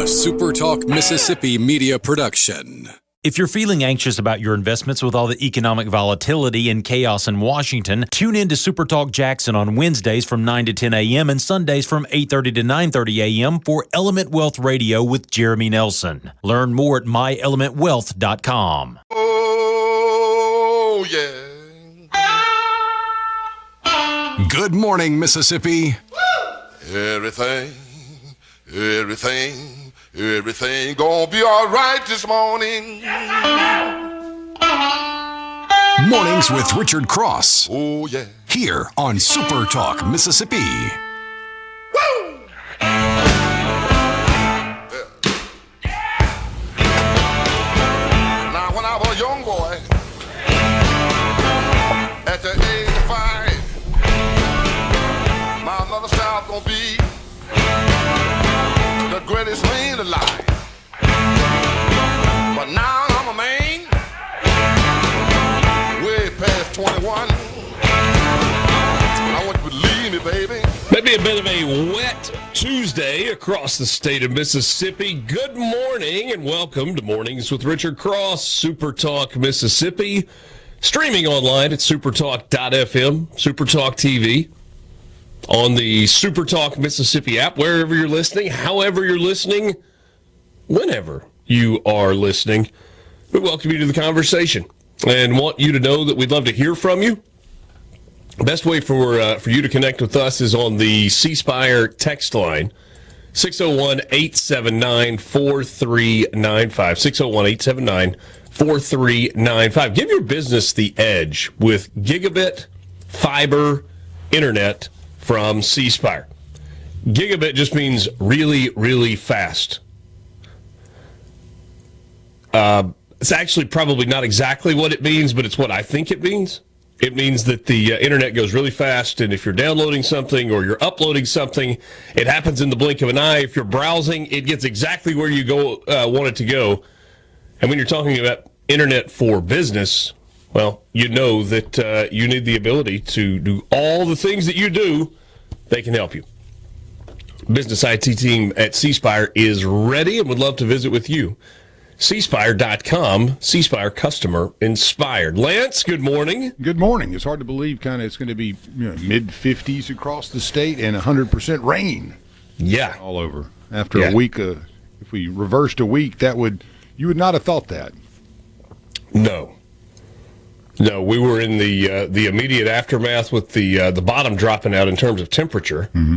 SuperTalk Mississippi media production. If you're feeling anxious about your investments with all the economic volatility and chaos in Washington, tune in to SuperTalk Jackson on Wednesdays from 9 to 10 a.m. and Sundays from 8:30 to 9:30 a.m. for Element Wealth Radio with Jeremy Nelson. Learn more at myelementwealth.com. Oh, yeah. Good morning, Mississippi. Everything gonna be all right this morning. Mornings with Richard Cross. Oh, yeah. Here on SuperTalk Mississippi. Woo! Now, when I was a young boy, at the age of 5, my mother said I was gonna be the greatest man alive. But now I'm a man, way past 21. I want you to believe me, baby. Maybe a bit of a wet Tuesday across the state of Mississippi. Good morning and welcome to Mornings with Richard Cross, SuperTalk Mississippi. Streaming online at supertalk.fm, SuperTalk TV, on the SuperTalk Mississippi app, wherever you're listening, however you're listening, whenever you are listening. We welcome you to the conversation and want you to know that we'd love to hear from you. Best way for you to connect with us is on the C Spire text line, 601-879-4395, 601-879-4395. Give your business the edge with gigabit fiber internet from C Spire. Gigabit just means really, really fast. It's actually probably not exactly what it means, but it's what I think it means. It means that the internet goes really fast, and if you're downloading something or you're uploading something, it happens in the blink of an eye. If you're browsing, it gets exactly where you want it to go. And when you're talking about internet for business, well, you know that you need the ability to do all the things that you do. They can help you. Business IT team at C Spire is ready and would love to visit with you. cspire.com, C Spire customer inspired. Lance, good morning. Good morning. It's hard to believe it's going to be mid-50s across the state and 100% rain. Yeah. All over. After a week, if we reversed a week, you would not have thought that. No, we were in the immediate aftermath with the bottom dropping out in terms of temperature. Mm-hmm.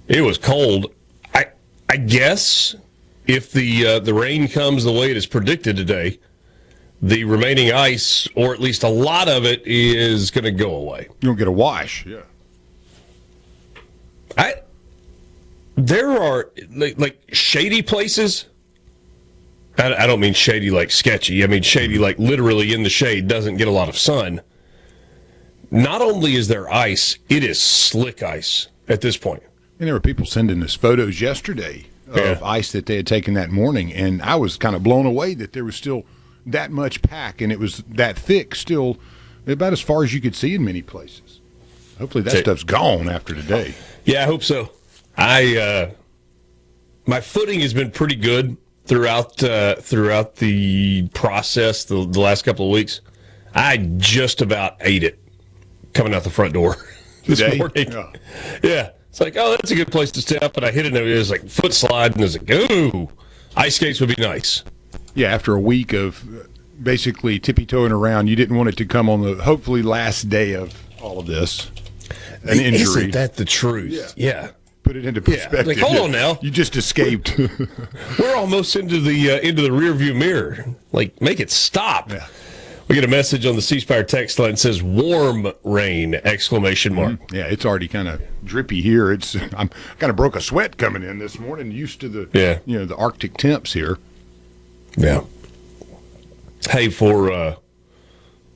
It was cold. I guess if the rain comes the way it is predicted today, the remaining ice, or at least a lot of it, is going to go away. You'll get a wash. Yeah. There are like shady places. I don't mean shady like sketchy. I mean shady like literally in the shade, doesn't get a lot of sun. Not only is there ice, it is slick ice at this point. And there were people sending us photos yesterday of ice that they had taken that morning, and I was kind of blown away that there was still that much pack, and it was that thick still, about as far as you could see in many places. Hopefully that stuff's gone after today. Yeah, I hope so. My footing has been pretty good throughout the process the last couple of weeks. I just about ate it coming out the front door this morning. Yeah. It's like, oh, that's a good place to step, and I hit it, and it was like foot slide, and it was like, ooh, ice skates would be nice. Yeah, after a week of basically tippy-toeing around, you didn't want it to come on the hopefully last day of all of this, an injury. Isn't that the truth? Yeah. Put it into perspective. Like, hold on now. You just escaped. We're almost into the rearview mirror. Like, make it stop. Yeah. We get a message on the C Spire text line that says "warm rain!" ! Yeah, it's already kind of drippy here. I'm kind of broke a sweat coming in this morning. Used to the the Arctic temps here. Yeah. Hey, for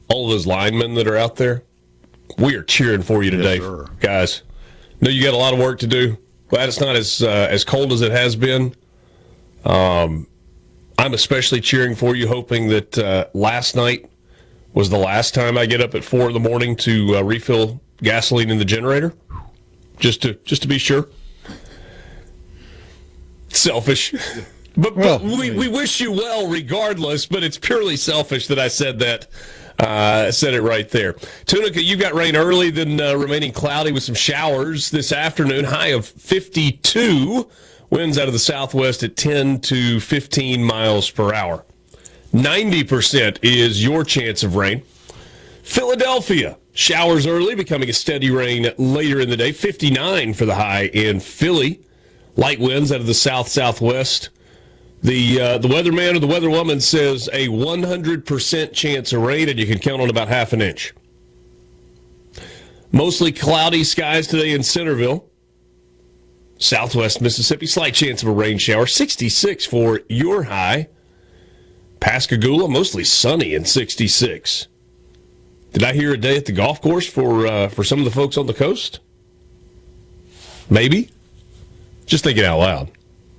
all of those linemen that are out there, we are cheering for you today, guys. Know you got a lot of work to do. Glad it's not as cold as it has been. I'm especially cheering for you, hoping that last night was the last time I get up at 4 a.m. to refill gasoline in the generator, just to be sure. selfish. But we wish you well regardless, but it's purely selfish that I said that. Said it right there. Tunica, you got rain early, then remaining cloudy with some showers this afternoon. High of 52. Winds out of the southwest at 10 to 15 miles per hour. 90% is your chance of rain. Philadelphia, showers early, becoming a steady rain later in the day. 59 for the high in Philly. Light winds out of the south-southwest. The weatherman or the weatherwoman says a 100% chance of rain, and you can count on about half an inch. Mostly cloudy skies today in Centerville. Southwest Mississippi, slight chance of a rain shower. 66 for your high. Pascagoula, mostly sunny in 66. Did I hear a day at the golf course for some of the folks on the coast? Maybe. Just thinking out loud.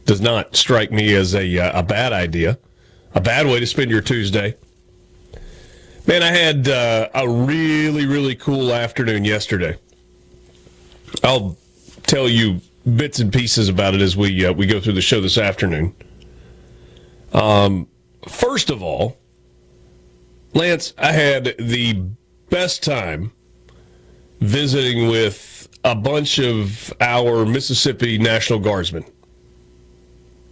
Does not strike me as a bad idea. A bad way to spend your Tuesday. Man, I had a really, really cool afternoon yesterday. I'll tell you bits and pieces about it as we go through the show this afternoon. First of all, Lance, I had the best time visiting with a bunch of our Mississippi National Guardsmen.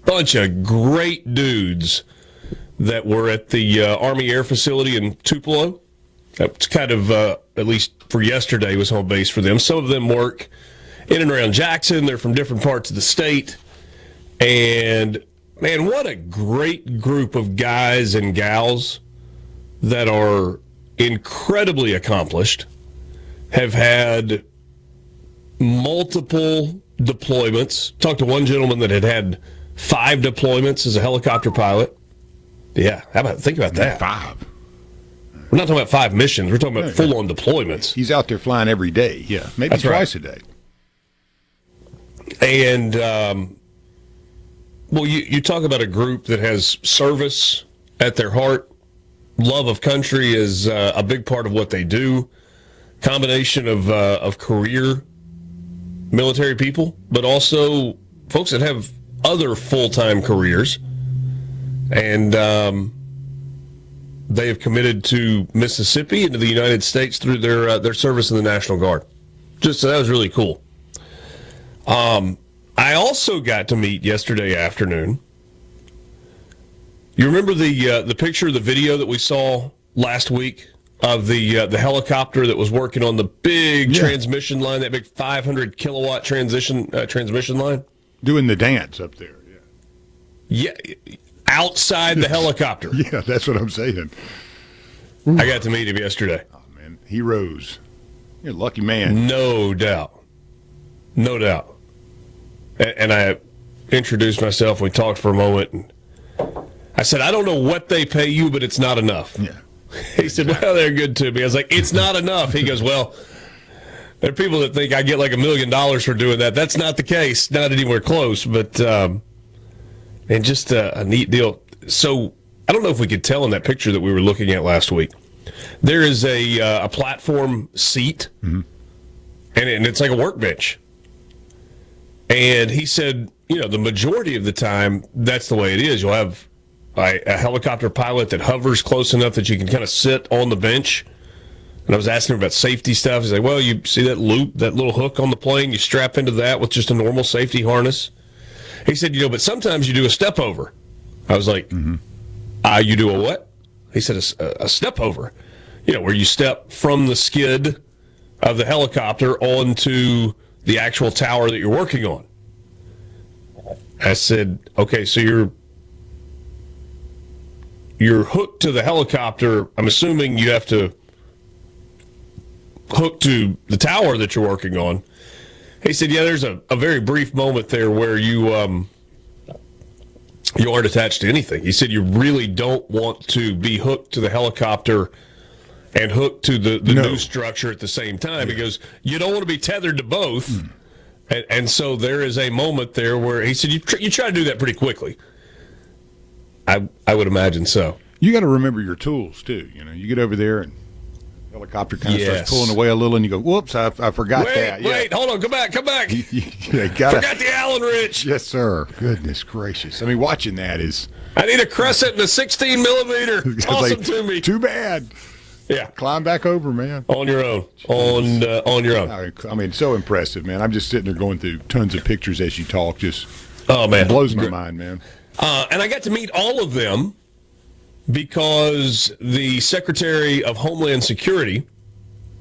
Bunch of great dudes that were at the Army Air Facility in Tupelo. That's kind of, at least for yesterday, was home base for them. Some of them work in and around Jackson. They're from different parts of the state. And, man, what a great group of guys and gals that are incredibly accomplished, have had multiple deployments. Talked to one gentleman that had 5 deployments as a helicopter pilot. Yeah, think about that. 5. We're not talking about 5 missions. We're talking about full-on deployments. He's out there flying every day. Yeah, maybe That's twice right. a day. And, well, you talk about a group that has service at their heart. Love of country is a big part of what they do. Combination of career military people, but also folks that have other full-time careers. And they have committed to Mississippi and to the United States through their service in the National Guard. Just so that was really cool. I also got to meet yesterday afternoon. You remember the picture, the video that we saw last week of the helicopter that was working on the big transmission line, that big 500 kilowatt transmission line? Doing the dance up there. Yeah, outside the helicopter. Yeah, that's what I'm saying. I got to meet him yesterday. Oh, man, heroes. You're a lucky man. No doubt. No doubt. And I introduced myself. We talked for a moment. And I said, I don't know what they pay you, but it's not enough. Yeah. He said, well, they're good to me. I was like, it's not enough. He goes, well, there are people that think I get like $1 million for doing that. That's not the case. Not anywhere close. But, and just a neat deal. So I don't know if we could tell in that picture that we were looking at last week. There is a platform seat, and it's like a workbench. And he said, the majority of the time, that's the way it is. You'll have a helicopter pilot that hovers close enough that you can kind of sit on the bench. And I was asking him about safety stuff. He's like, well, you see that loop, that little hook on the plane? You strap into that with just a normal safety harness. He said, but sometimes you do a step over. I was like, you do a what? He said, a step over. Where you step from the skid of the helicopter onto the actual tower that you're working on. I said, okay, so you're hooked to the helicopter. I'm assuming you have to hook to the tower that you're working on. He said, yeah, there's a very brief moment there where you aren't attached to anything. He said you really don't want to be hooked to the helicopter and hooked to the new structure at the same time, because you don't want to be tethered to both. And so there is a moment there where he said you try to do that pretty quickly. I would imagine so. You got to remember your tools too. You get over there and Helicopter kind of starts pulling away a little, and you go, "Whoops! I forgot that." Wait, hold on, come back. Forgot the Allen wrench. Yes, sir. Goodness gracious! I mean, watching that is. I need a crescent and a 16 millimeter. Toss them to me. Too bad. Yeah, climb back over, man. On your own. On your own. I mean, so impressive, man. I'm just sitting there going through tons of pictures as you talk. Just man, blows my mind, man. And I got to meet all of them because the Secretary of Homeland Security,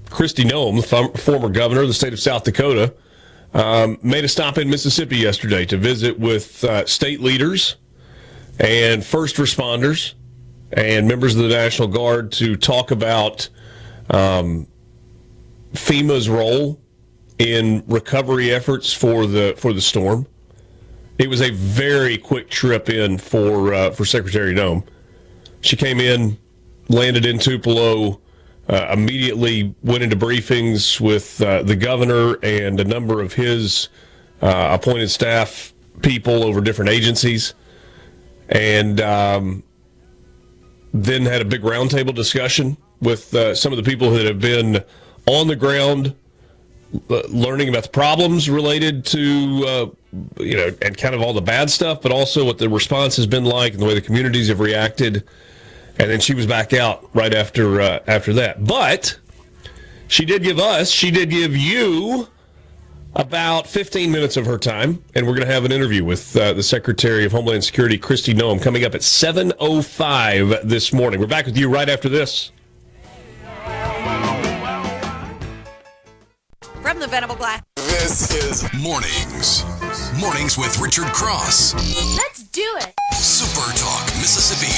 Kristi Noem, the former governor of the state of South Dakota, made a stop in Mississippi yesterday to visit with state leaders and first responders and members of the National Guard to talk about FEMA's role in recovery efforts for the storm. It was a very quick trip in for Secretary Noem. She came in, landed in Tupelo, immediately went into briefings with the governor and a number of his appointed staff people over different agencies, and then had a big roundtable discussion with some of the people that have been on the ground, learning about the problems related to, and kind of all the bad stuff, but also what the response has been like and the way the communities have reacted. And then she was back out right after that. But she did give you about 15 minutes of her time, and we're going to have an interview with the Secretary of Homeland Security, Kristi Noem, coming up at 7:05 this morning. We're back with you right after this. From the Venable Glass. This is Mornings with Richard Cross. Let's do it. Super Talk, Mississippi.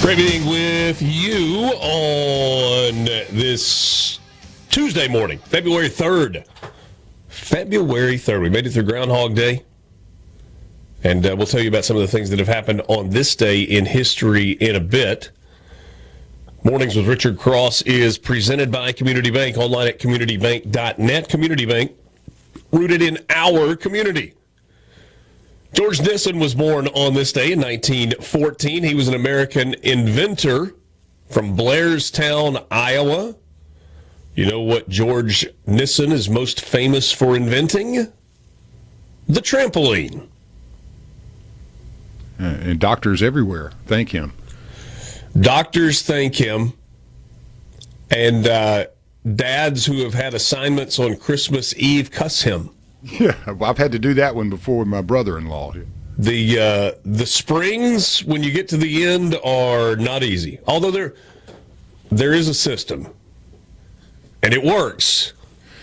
Great being with you on this Tuesday morning, February 3rd. February 3rd. We made it through Groundhog Day. And we'll tell you about some of the things that have happened on this day in history in a bit. Mornings with Richard Cross is presented by Community Bank, online at communitybank.net. Community Bank, rooted in our community. George Nissen was born on this day in 1914. He was an American inventor from Blairstown, Iowa. You know what George Nissen is most famous for inventing? The trampoline. And doctors everywhere thank him. Doctors thank him. And dads who have had assignments on Christmas Eve cuss him. Yeah, I've had to do that one before with my brother-in-law. The springs, when you get to the end, are not easy. Although there is a system, and it works,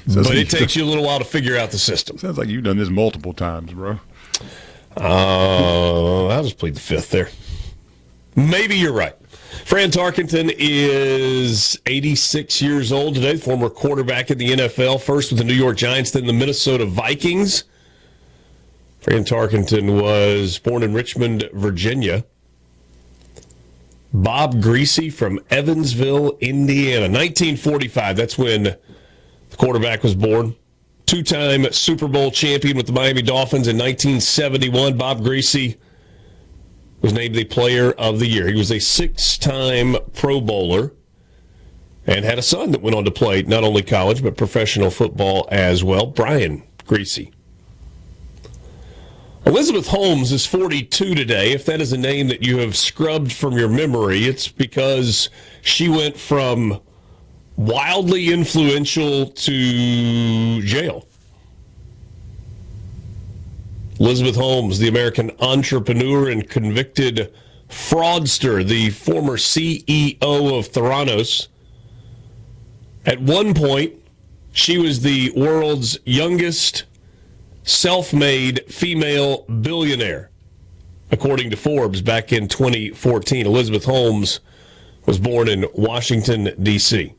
but it takes you a little while to figure out the system. Sounds like you've done this multiple times, bro. I'll just plead the fifth there. Maybe you're right. Fran Tarkenton is 86 years old today, former quarterback in the NFL, first with the New York Giants, then the Minnesota Vikings. Fran Tarkenton was born in Richmond, Virginia. Bob Greasy from Evansville, Indiana. 1945, that's when the quarterback was born. Two-time Super Bowl champion with the Miami Dolphins in 1971. Bob Greasy was named the Player of the Year. He was a 6-time Pro Bowler and had a son that went on to play not only college but professional football as well, Brian Greasy. Elizabeth Holmes is 42 today. If that is a name that you have scrubbed from your memory, it's because she went from wildly influential to jail. Elizabeth Holmes, the American entrepreneur and convicted fraudster, the former CEO of Theranos. At one point, she was the world's youngest self-made female billionaire, according to Forbes back in 2014. Elizabeth Holmes was born in Washington, D.C.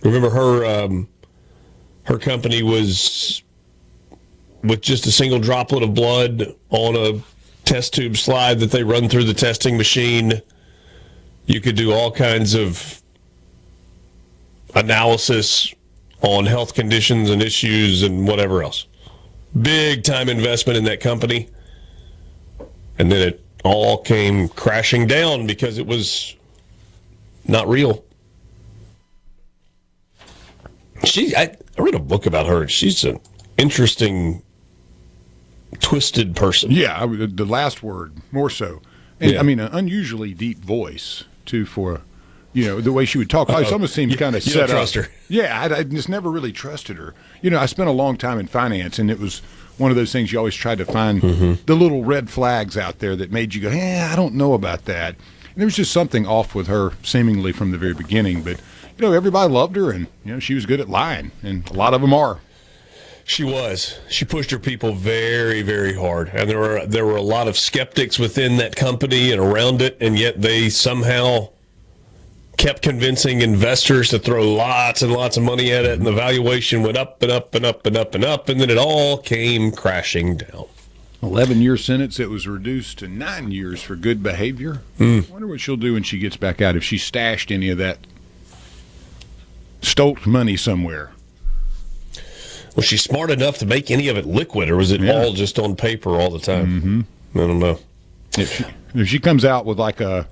Remember her company was with just a single droplet of blood on a test tube slide that they run through the testing machine. You could do all kinds of analysis on health conditions and issues and whatever else. Big time investment in that company. And then it all came crashing down because it was not real. I read a book about her. She's an interesting, twisted person. Yeah, the last word, more so. And Yeah. I mean, an unusually deep voice, too, for, the way she would talk. It almost seemed kind of You set don't trust up. her. Yeah, I just never really trusted her. I spent a long time in finance, and it was one of those things you always tried to find the little red flags out there that made you go, I don't know about that. And there was just something off with her, seemingly from the very beginning. But, everybody loved her, and, she was good at lying, and a lot of them are. She was. She pushed her people very, very hard. And there were a lot of skeptics within that company and around it, and yet they somehow kept convincing investors to throw lots and lots of money at it, and the valuation went up and up and up and up and up, and then it all came crashing down. 11-year sentence. It was reduced to 9 years for good behavior. I wonder what she'll do when she gets back out, if she stashed any of that stole money somewhere. Was she smart enough to make any of it liquid, or was it all just on paper all the time? I don't know. If she comes out with like a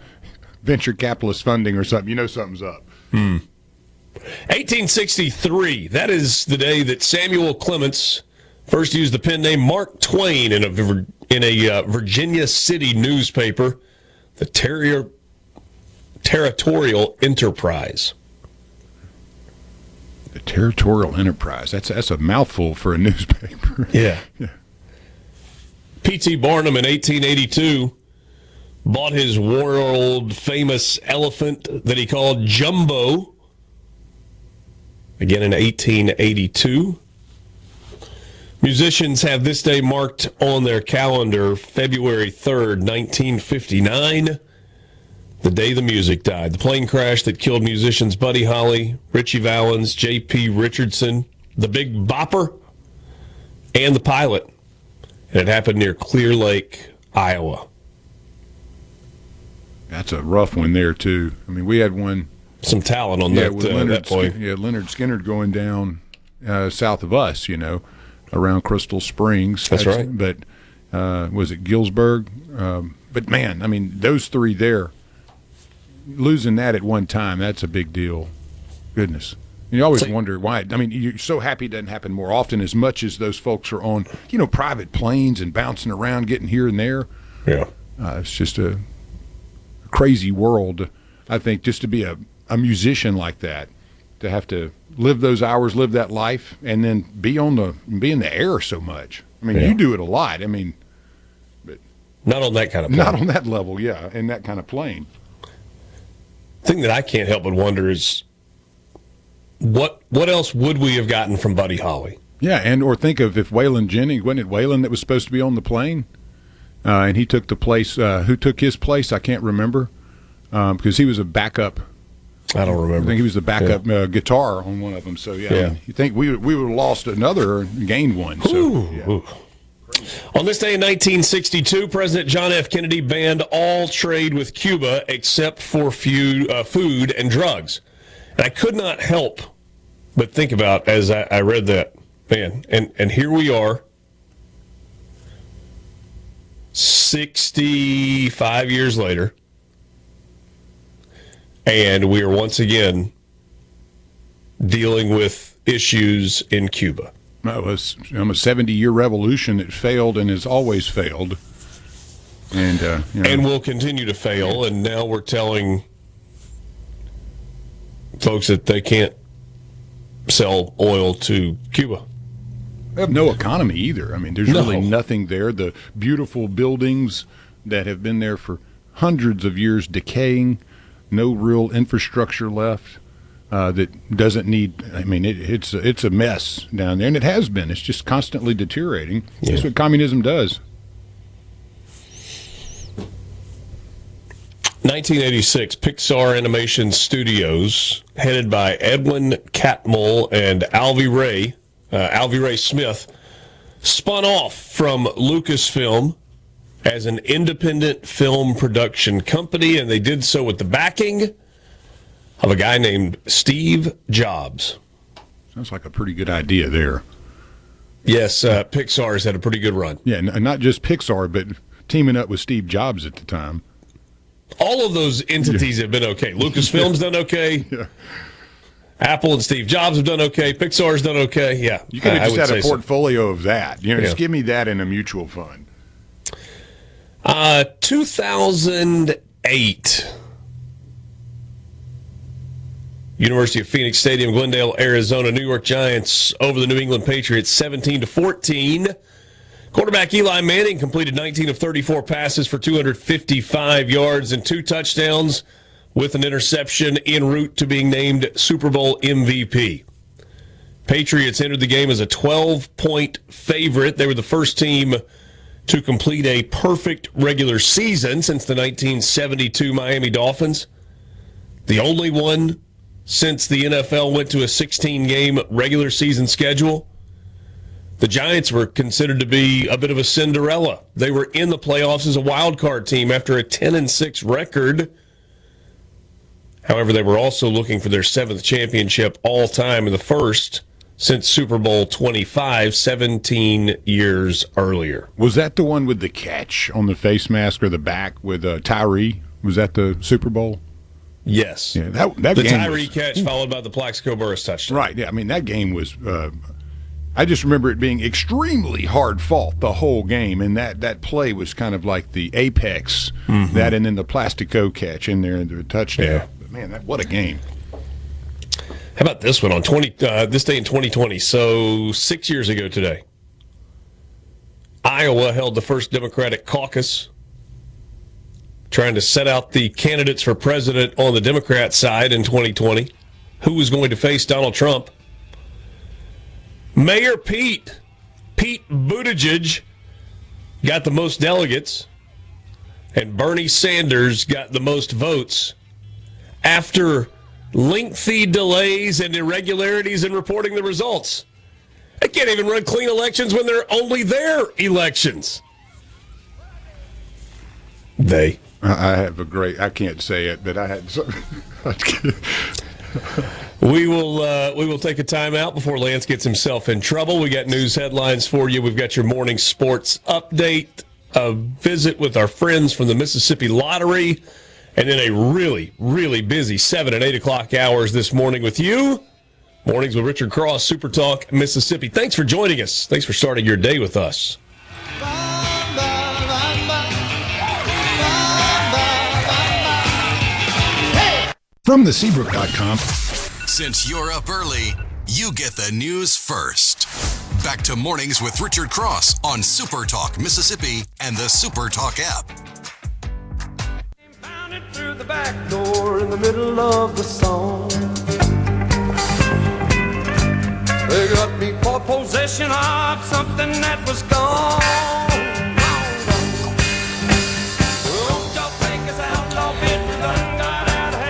venture capitalist funding or something, something's up. 1863. That is the day that Samuel Clemens first used the pen name Mark Twain in a Virginia City newspaper, the Territorial Enterprise. The Territorial Enterprise. That's a mouthful for a newspaper. Yeah. P.T. Barnum in 1882 bought his world-famous elephant that he called Jumbo. Again in 1882. Musicians have this day marked on their calendar, February 3rd, 1959, the day the music died. The plane crash that killed musicians Buddy Holly, Ritchie Valens, J.P. Richardson, the Big Bopper, and the pilot. And it happened near Clear Lake, Iowa. That's a rough one there, too. I mean, we had one. Some talent on that point. Leonard Skinner going down south of us, around Crystal Springs. That's right. But was it Gillsburg? But, man, I mean, those three there, losing that at one time, that's a big deal. Goodness. You always wonder why. I mean, you're so happy it doesn't happen more often, as much as those folks are on, private planes and bouncing around, getting here and there. Yeah. It's just a crazy world, I think, just to be a musician like that, to have to live those hours, live that life, and then be in the air so much. I mean, you do it a lot. I mean, but not on that kind of plane. Not on that level, yeah, in that kind of plane. The thing that I can't help but wonder is what else would we have gotten from Buddy Holly? Yeah, or think of if Waylon Jennings, wasn't it Waylon that was supposed to be on the plane? And he took the place. Who took his place? I can't remember, because he was a backup. I don't remember. I think he was the backup guitar on one of them. So, yeah. You think we would have lost another or gained one. So, On this day in 1962, President John F. Kennedy banned all trade with Cuba except for food and drugs. And I could not help but think about, as I read that, man, and here we are, 65 years later, and we are once again dealing with issues in Cuba. It was a 70-year revolution that failed and has always failed. And and will continue to fail, and now we're telling folks that they can't sell oil to Cuba. They have no economy either. I mean, there's really nothing there. The beautiful buildings that have been there for hundreds of years decaying, no real infrastructure left that doesn't need. I mean, it's a mess down there, and it has been. It's just constantly deteriorating. Yeah. That's what communism does. 1986, Pixar Animation Studios, headed by Edwin Catmull and Alvy Ray Smith, spun off from Lucasfilm as an independent film production company, and they did so with the backing of a guy named Steve Jobs. Sounds like a pretty good idea there. Yes, Pixar's had a pretty good run. Yeah, and not just Pixar, but teaming up with Steve Jobs at the time. All of those entities have been okay. Lucasfilm's done okay. Yeah. Apple and Steve Jobs have done okay. Pixar's done okay. Yeah. You could have just had a so. portfolio of that. You know, Yeah. just give me that in a mutual fund. 2008. University of Phoenix Stadium, Glendale, Arizona. New York Giants over the New England Patriots 17-14. Quarterback Eli Manning completed 19 of 34 passes for 255 yards and 2 touchdowns with an interception en route to being named Super Bowl MVP. Patriots entered the game as a 12-point favorite. They were the first team to complete a perfect regular season since the 1972 Miami Dolphins. The only one since the NFL went to a 16-game regular season schedule. The Giants were considered to be a bit of a Cinderella. They were in the playoffs as a wild card team after a 10-6 record. However, they were also looking for their 7th championship all time and the first since Super Bowl 25, 17 years earlier. Was that the one with the catch on the face mask or the back with Tyree? Was that the Super Bowl? Yes. Yeah, that the game Tyree was, catch followed by the Plaxico Burress touchdown. Right. Yeah. I mean, that game was. I just remember it being extremely hard fought the whole game, and that play was kind of like the apex. Mm-hmm. That and then the Plastico catch in there and the touchdown. Yeah. But man, what a game! How about this one on this day in 2020? So 6 years ago today, Iowa held the first Democratic caucus, trying to set out the candidates for president on the Democrat side in 2020. Who was going to face Donald Trump? Mayor Pete Buttigieg got the most delegates, and Bernie Sanders got the most votes after lengthy delays and irregularities in reporting the results. They can't even run clean elections when they're only their elections. I have a great. I can't say it, but I had. We will take a timeout before Lance gets himself in trouble. We got news headlines for you. We've got your morning sports update, a visit with our friends from the Mississippi Lottery, and then a really, really busy 7 and 8 o'clock hours this morning with you. Mornings with Richard Cross, SuperTalk, Mississippi. Thanks for joining us. Thanks for starting your day with us. From theseabrook.com. Since you're up early, you get the news first. Back to Mornings with Richard Cross on SuperTalk Mississippi and the SuperTalk app. Found it through the back door in the middle of the song. They got me for possession of something that was gone.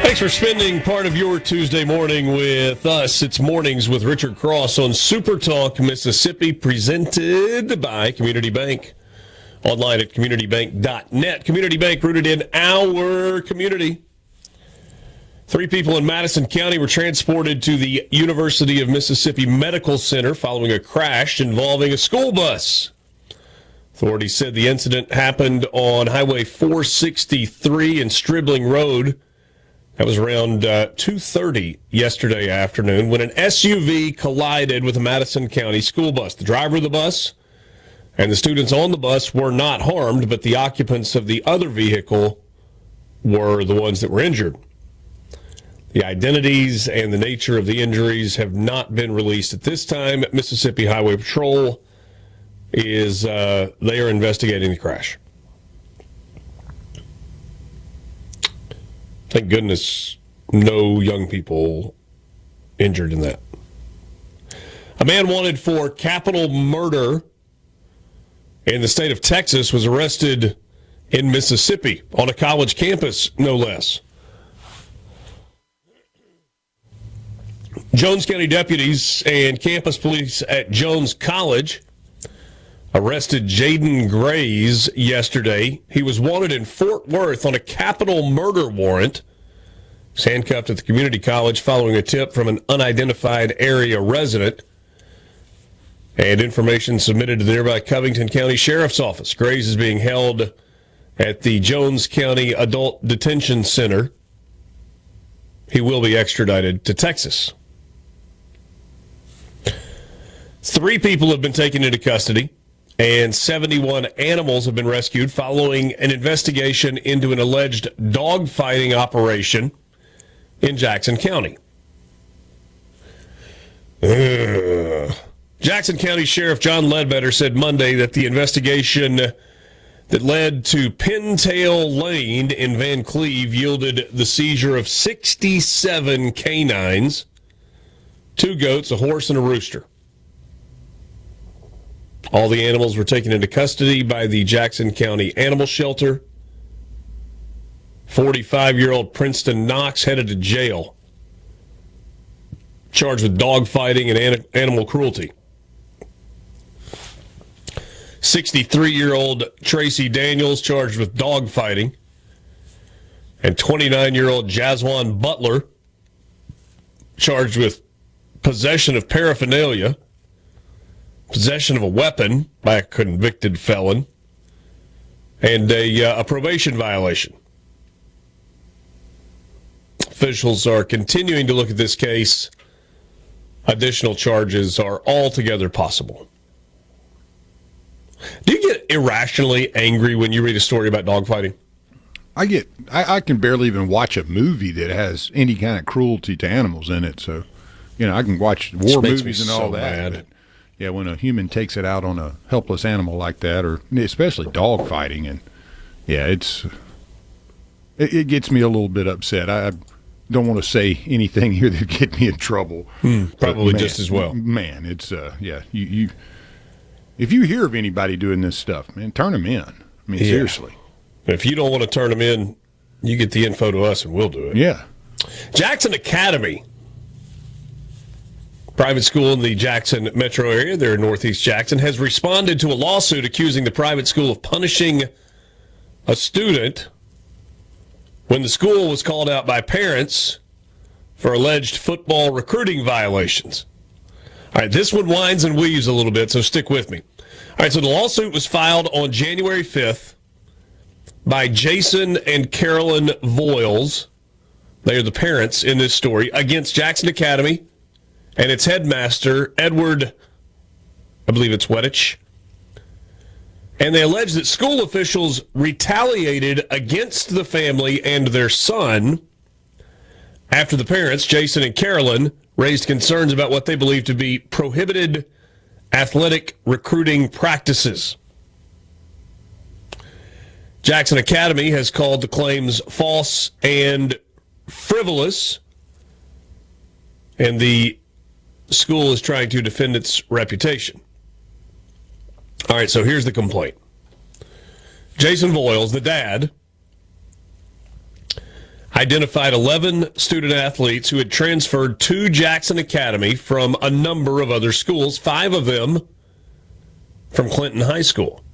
Thanks for spending part of your Tuesday morning with us. It's Mornings with Richard Cross on SuperTalk Mississippi, presented by Community Bank. Online at communitybank.net. Community Bank, rooted in our community. 3 people in Madison County were transported to the University of Mississippi Medical Center following a crash involving a school bus. Authorities said the incident happened on Highway 463 and Stribling Road. That was around 2:30 yesterday afternoon when an SUV collided with a Madison County school bus. The driver of the bus and the students on the bus were not harmed, but the occupants of the other vehicle were the ones that were injured. The identities and the nature of the injuries have not been released at this time. Mississippi Highway Patrol is they are investigating the crash. Thank goodness no young people injured in that. A man wanted for capital murder in the state of Texas was arrested in Mississippi on a college campus, no less. Jones County deputies and campus police at Jones College arrested Jaden Grays yesterday. He was wanted in Fort Worth on a capital murder warrant. He was handcuffed at the community college following a tip from an unidentified area resident and information submitted to the nearby Covington County Sheriff's Office. Grays is being held at the Jones County Adult Detention Center. He will be extradited to Texas. 3 people have been taken into custody, and 71 animals have been rescued following an investigation into an alleged dogfighting operation in Jackson County. Jackson County Sheriff John Ledbetter said Monday that the investigation that led to Pintail Lane in Van Cleve yielded the seizure of 67 canines, 2 goats, a horse, and a rooster. All the animals were taken into custody by the Jackson County Animal Shelter. 45-year-old Princeton Knox headed to jail, charged with dogfighting and animal cruelty. 63-year-old Tracy Daniels charged with dogfighting. And 29-year-old Jazwan Butler charged with possession of paraphernalia, possession of a weapon by a convicted felon, and a probation violation. Officials are continuing to look at this case. Additional charges are altogether possible. Do you get irrationally angry when you read a story about dogfighting? I can barely even watch a movie that has any kind of cruelty to animals in it. So, I can watch war movies and all that. But, yeah, when a human takes it out on a helpless animal like that, or especially dogfighting, and it gets me a little bit upset. I don't want to say anything here that get me in trouble. Probably just as well. Man, it's you. If you hear of anybody doing this stuff, man, turn them in. I mean, seriously. If you don't want to turn them in, you get the info to us and we'll do it. Yeah. Jackson Academy, private school in the Jackson metro area, there in Northeast Jackson, has responded to a lawsuit accusing the private school of punishing a student when the school was called out by parents for alleged football recruiting violations. All right, this one winds and weaves a little bit, so stick with me. All right, so the lawsuit was filed on January 5th by Jason and Carolyn Voiles. They are the parents in this story, against Jackson Academy and its headmaster, Edward, I believe it's Wettich. And they allege that school officials retaliated against the family and their son after the parents, Jason and Carolyn, raised concerns about what they believe to be prohibited athletic recruiting practices. Jackson Academy has called the claims false and frivolous, and the school is trying to defend its reputation. All right, so here's the complaint. Jason Voiles, the dad, identified 11 student athletes who had transferred to Jackson Academy from a number of other schools, 5 of them from Clinton High School.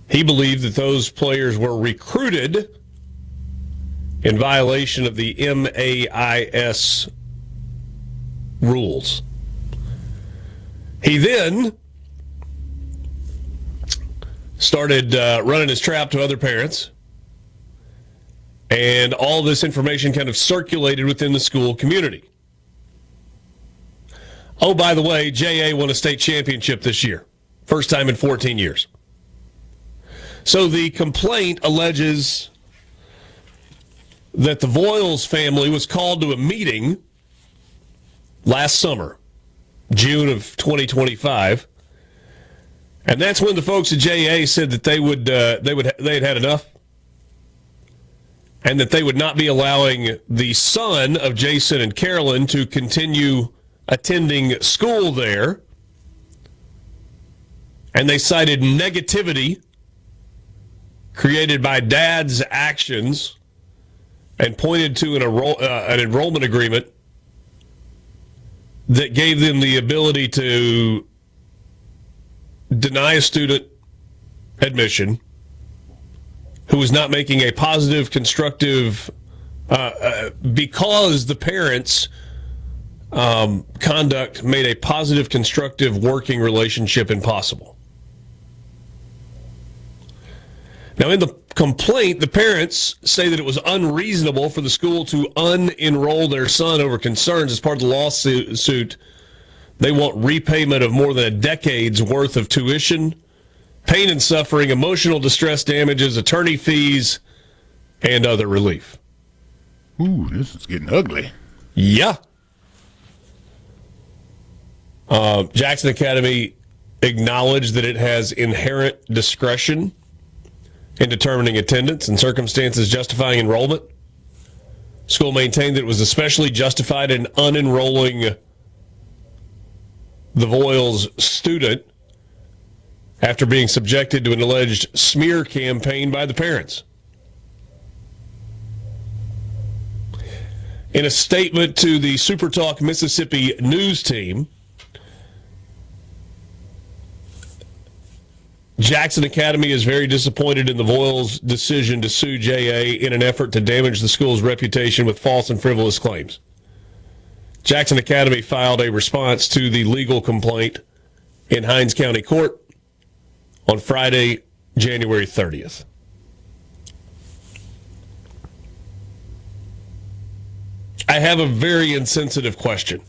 He believed that those players were recruited in violation of the MAIS rules. He then started running his trap to other parents, and all this information kind of circulated within the school community. Oh, by the way, JA won a state championship this year. First time in 14 years. So the complaint alleges that the Voiles family was called to a meeting last summer, June of 2025, and that's when the folks at JA said that they had had enough, and that they would not be allowing the son of Jason and Carolyn to continue attending school there. And they cited negativity created by dad's actions and pointed to an enrollment agreement that gave them the ability to deny a student admission who was not making a positive, constructive, because the parents' conduct made a positive, constructive working relationship impossible. Now, in the complaint, the parents say that it was unreasonable for the school to unenroll their son over concerns. As part of the lawsuit, they want repayment of more than a decade's worth of tuition, pain and suffering, emotional distress damages, attorney fees, and other relief. Ooh, this is getting ugly. Yeah. Jackson Academy acknowledged that it has inherent discretion in determining attendance and circumstances justifying enrollment. School maintained that it was especially justified in unenrolling the Voiles student after being subjected to an alleged smear campaign by the parents. In a statement to the SuperTalk Mississippi news team, Jackson Academy is very disappointed in the Voiles' decision to sue JA in an effort to damage the school's reputation with false and frivolous claims. Jackson Academy filed a response to the legal complaint in Hinds County Court on Friday, January 30th. I have a very insensitive question.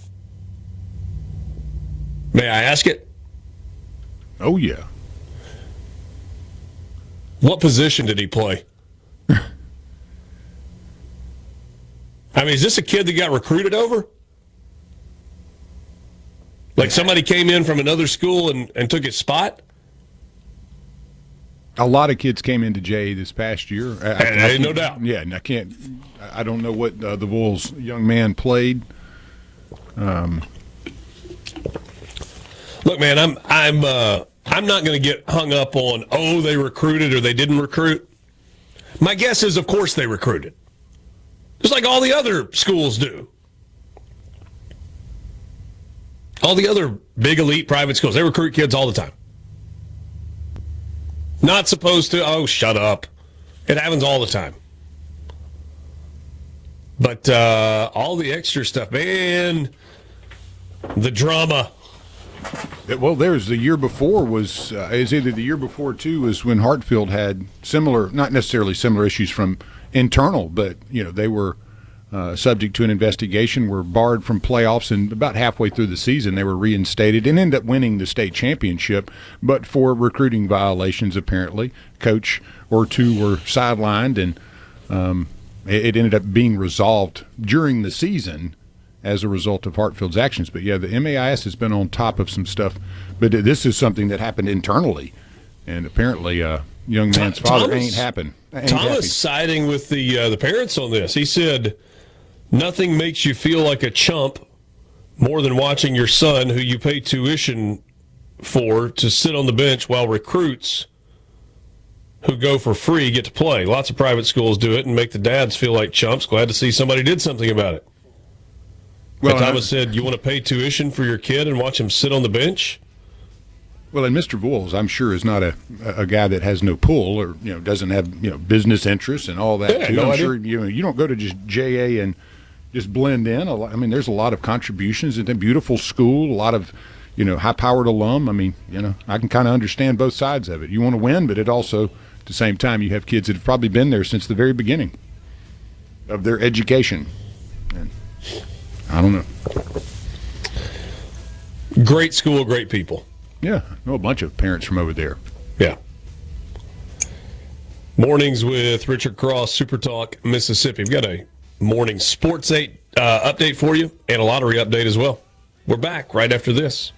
May I ask it? Oh, yeah. What position did he play? I mean, is this a kid that got recruited over? Like somebody came in from another school and took his spot? A lot of kids came into Jay this past year. No doubt. Yeah, and I don't know what the Bulls young man played. Look, man, I'm not going to get hung up on, they recruited or they didn't recruit. My guess is, of course, they recruited. Just like all the other schools do. All the other big elite private schools, they recruit kids all the time. Not supposed to. Shut up. It happens all the time. But all the extra stuff, man, the drama. Well, there's the year before was either the year before too was when Hartfield had similar, not necessarily similar issues from internal, but they were subject to an investigation, were barred from playoffs, and about halfway through the season they were reinstated and ended up winning the state championship, but for recruiting violations apparently. Coach or two were sidelined, and it ended up being resolved during the season as a result of Hartfield's actions. But yeah, the MAIS has been on top of some stuff, but this is something that happened internally, and apparently young man's father ain't happy. Thomas siding with the parents on this. He said, nothing makes you feel like a chump more than watching your son, who you pay tuition for, to sit on the bench while recruits who go for free get to play. Lots of private schools do it and make the dads feel like chumps. Glad to see somebody did something about it. Well, Thomas said, you want to pay tuition for your kid and watch him sit on the bench? Well, and Mr. Voiles, I'm sure, is not a guy that has no pull or doesn't have business interests and all that. Yeah, too. no I'm idea. sure you don't go to just JA and just blend in. I mean, there's a lot of contributions. It's a beautiful school, a lot of high-powered alum. I mean, I can kind of understand both sides of it. You want to win, but it also, at the same time, you have kids that have probably been there since the very beginning of their education. And I don't know. Great school, great people. Yeah, I know a bunch of parents from over there. Yeah. Mornings with Richard Cross, SuperTalk, Mississippi. We've got a morning sports update for you and a lottery update as well. We're back right after this.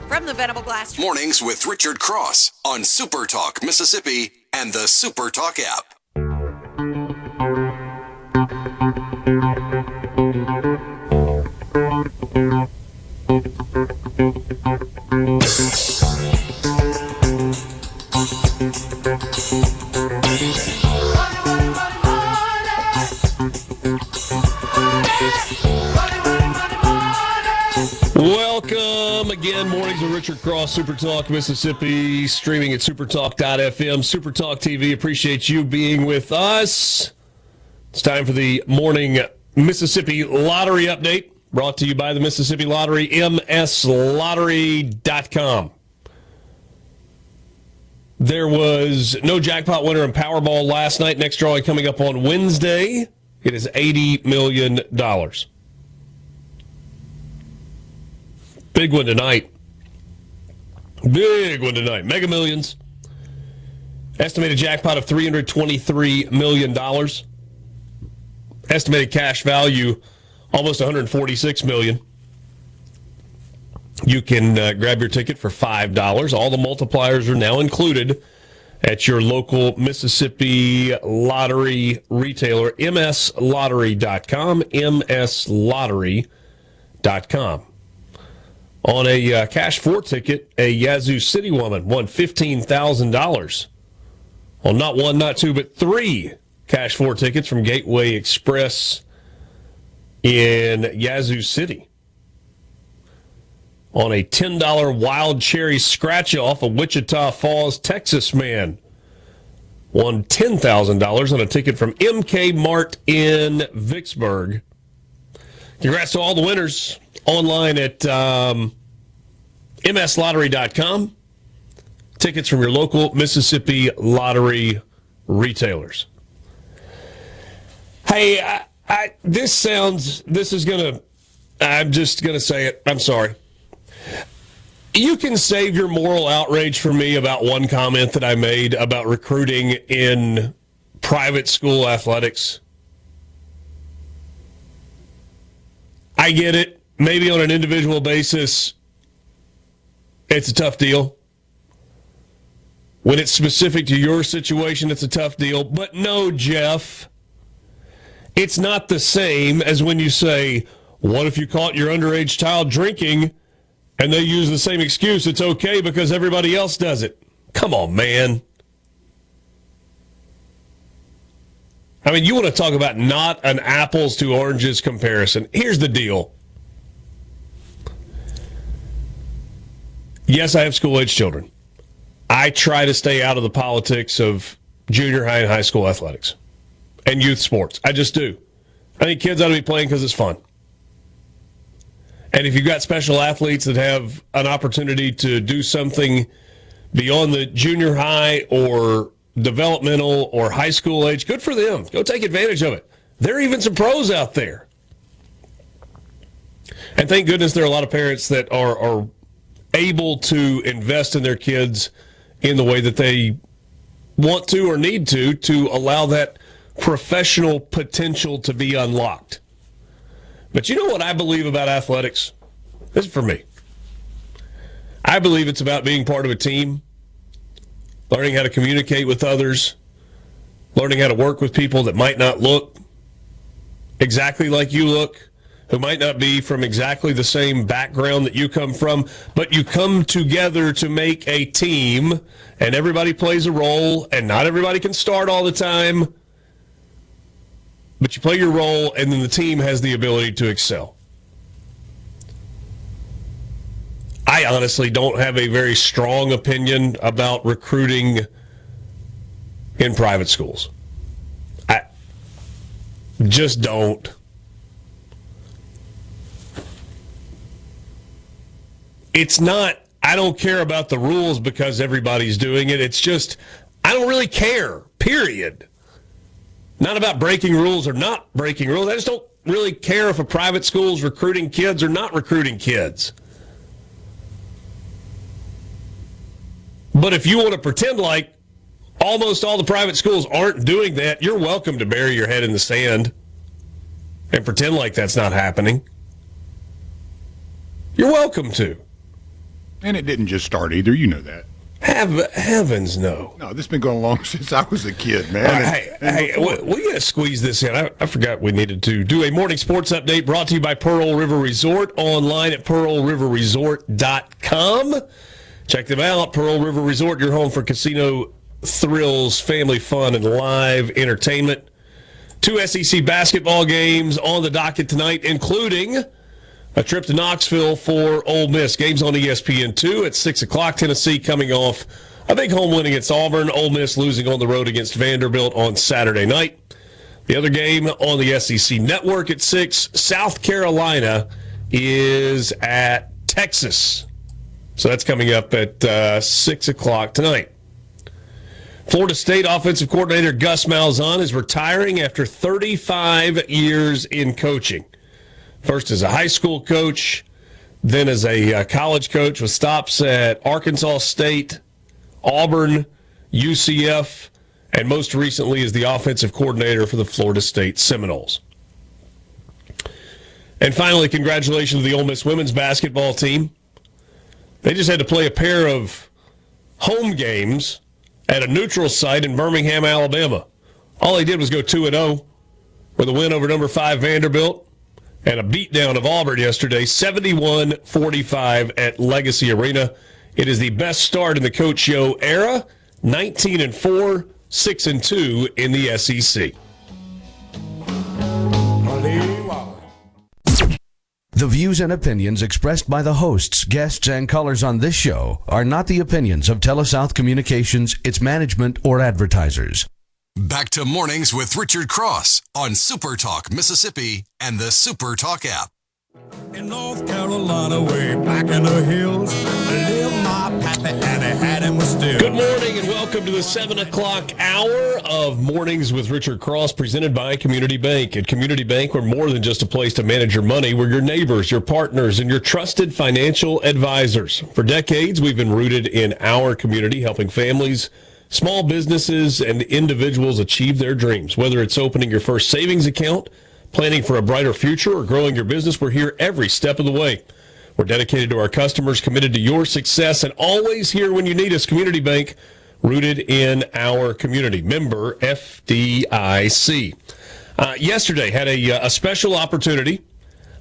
From the Venable Glass. Mornings with Richard Cross on SuperTalk Mississippi and the SuperTalk app. Welcome again. Mornings with Richard Cross, SuperTalk Mississippi, streaming at supertalk.fm, SuperTalk TV. Appreciate you being with us. It's time for the morning Mississippi Lottery Update, brought to you by the Mississippi Lottery, mslottery.com. There was no jackpot winner in Powerball last night. Next drawing coming up on Wednesday. It is $80 million. Big one tonight. Big one tonight. Mega Millions. Estimated jackpot of $323 million. Estimated cash value, almost $146 million. You can grab your ticket for $5. All the multipliers are now included at your local Mississippi Lottery retailer, mslottery.com, mslottery.com. On a Cash 4 ticket, a Yazoo City woman won $15,000. Well, not one, not two, but three Cash 4 tickets from Gateway Express in Yazoo City. On a $10 Wild Cherry scratch-off, a Wichita Falls, Texas man won $10,000 on a ticket from MK Mart in Vicksburg. Congrats to all the winners online at mslottery.com. Tickets from your local Mississippi Lottery retailers. Hey, I'm just going to say it. I'm sorry. You can save your moral outrage for me about one comment that I made about recruiting in private school athletics. I get it. Maybe on an individual basis, it's a tough deal. When it's specific to your situation, it's a tough deal. But no, Jeff, it's not the same as when you say, what if you caught your underage child drinking and they use the same excuse, it's okay because everybody else does it? Come on, man. I mean, you want to talk about not an apples to oranges comparison. Here's the deal. Yes, I have school-age children. I try to stay out of the politics of junior high and high school athletics and youth sports. I just do. I think kids ought to be playing because it's fun. And if you've got special athletes that have an opportunity to do something beyond the junior high or developmental or high school age, good for them. Go take advantage of it. There are even some pros out there. And thank goodness there are a lot of parents that are able to invest in their kids in the way that they want to or need to allow that professional potential to be unlocked. But you know what I believe about athletics? This is for me. I believe it's about being part of a team, learning how to communicate with others, learning how to work with people that might not look exactly like you look, who might not be from exactly the same background that you come from, but you come together to make a team, and everybody plays a role, and not everybody can start all the time, but you play your role, and then the team has the ability to excel. I honestly don't have a very strong opinion about recruiting in private schools. I just don't. It's not, I don't care about the rules because everybody's doing it. It's just, I don't really care, period. Not about breaking rules or not breaking rules. I just don't really care if a private school is recruiting kids or not recruiting kids. But if you want to pretend like almost all the private schools aren't doing that, you're welcome to bury your head in the sand and pretend like that's not happening. You're welcome to. And it didn't just start either. You know that. Heavens, no. No, this has been going along since I was a kid, man. Hey, we got to squeeze this in. I forgot we needed to do a morning sports update brought to you by Pearl River Resort, online at pearlriverresort.com. Check them out. Pearl River Resort, your home for casino thrills, family fun, and live entertainment. 2 SEC basketball games on the docket tonight, including a trip to Knoxville for Ole Miss. Games on ESPN2 at 6 o'clock. Tennessee coming off a big home win against Auburn. Ole Miss losing on the road against Vanderbilt on Saturday night. The other game on the SEC Network at 6, South Carolina is at Texas. So that's coming up at 6 o'clock tonight. Florida State offensive coordinator Gus Malzahn is retiring after 35 years in coaching. First as a high school coach, then as a college coach with stops at Arkansas State, Auburn, UCF, and most recently as the offensive coordinator for the Florida State Seminoles. And finally, congratulations to the Ole Miss women's basketball team. They just had to play a pair of home games at a neutral site in Birmingham, Alabama. All they did was go 2-0 with a win over number 5 Vanderbilt and a beatdown of Auburn yesterday, 71-45 at Legacy Arena. It is the best start in the Coach Yo era, 19-4, 6-2 in the SEC. The views and opinions expressed by the hosts, guests, and callers on this show are not the opinions of TeleSouth Communications, its management, or advertisers. Back to Mornings with Richard Cross on SuperTalk Mississippi and the SuperTalk app. In North Carolina, way back in the hills, lived my pappy and he had him still. Good morning and welcome to the 7 o'clock hour of Mornings with Richard Cross, presented by Community Bank. At Community Bank, we're more than just a place to manage your money. We're your neighbors, your partners, and your trusted financial advisors. For decades, we've been rooted in our community, helping families, small businesses, and individuals achieve their dreams. Whether it's opening your first savings account, planning for a brighter future, or growing your business, we're here every step of the way. We're dedicated to our customers, committed to your success, and always here when you need us. Community Bank, rooted in our community. Member FDIC. Yesterday had a special opportunity.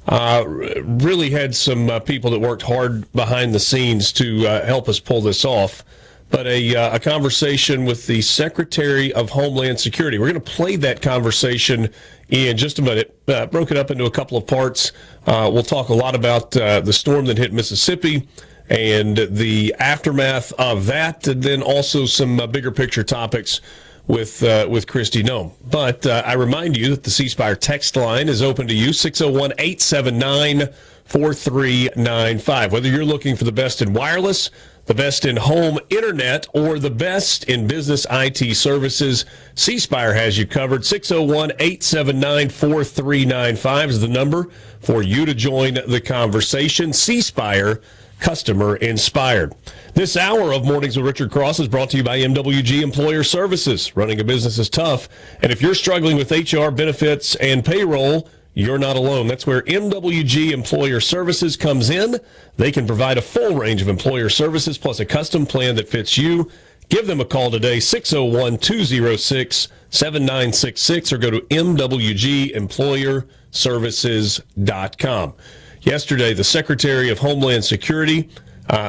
Really had some people that worked hard behind the scenes to help us pull this off. But a conversation with the Secretary of Homeland Security. We're going to play that conversation in just a minute. Broke it up into a couple of parts. We'll talk a lot about the storm that hit Mississippi and the aftermath of that, and then also some bigger picture topics with Kristi Noem. But I remind you that the C Spire text line is open to you, 601-879-4395. Whether you're looking for the best in wireless, the best in home internet, or the best in business IT services, C Spire has you covered. 601-879-4395 is the number for you to join the conversation. C Spire, customer inspired. This hour of Mornings with Richard Cross is brought to you by MWG Employer Services. Running a business is tough, and if you're struggling with HR, benefits, and payroll, you're not alone. That's where MWG Employer Services comes in. They can provide a full range of employer services plus a custom plan that fits you. Give them a call today, 601-206-7966, or go to mwgemployerservices.com. Yesterday, the Secretary of Homeland Security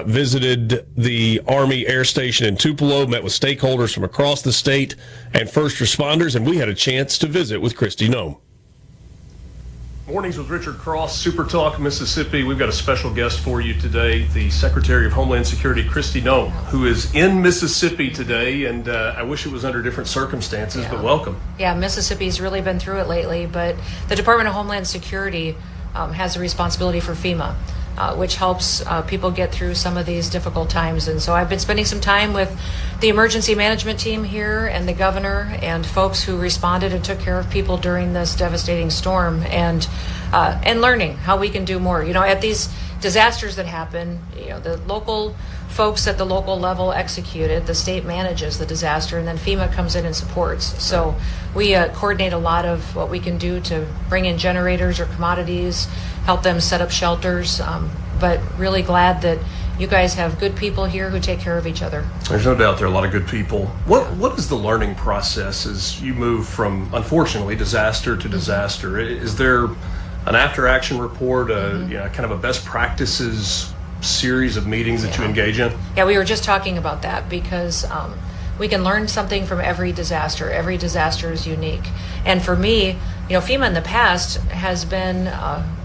visited the Army Air Station in Tupelo, met with stakeholders from across the state and first responders, and we had a chance to visit with Kristi Noem. Mornings with Richard Cross, SuperTalk Mississippi. We've got a special guest for you today, the Secretary of Homeland Security, Kristi Noem, who is in Mississippi today, and I wish it was under different circumstances, but welcome. Yeah, Mississippi's really been through it lately, but the Department of Homeland Security has a responsibility for FEMA, which helps people get through some of these difficult times. And so I've been spending some time with the emergency management team here and the governor and folks who responded and took care of people during this devastating storm, and learning how we can do more. You know, at these disasters that happen, you know, the local folks at the local level execute it, the state manages the disaster, and then FEMA comes in and supports. So we coordinate a lot of what we can do to bring in generators or commodities, help them set up shelters, but really glad that you guys have good people here who take care of each other. There's no doubt there are a lot of good people. What is the learning process as you move from, unfortunately, disaster to disaster? Is there an after-action report, kind of a best practices series of meetings that you engage in? Yeah, we were just talking about that because we can learn something from every disaster. Every disaster is unique. And for me, you know, FEMA in the past has been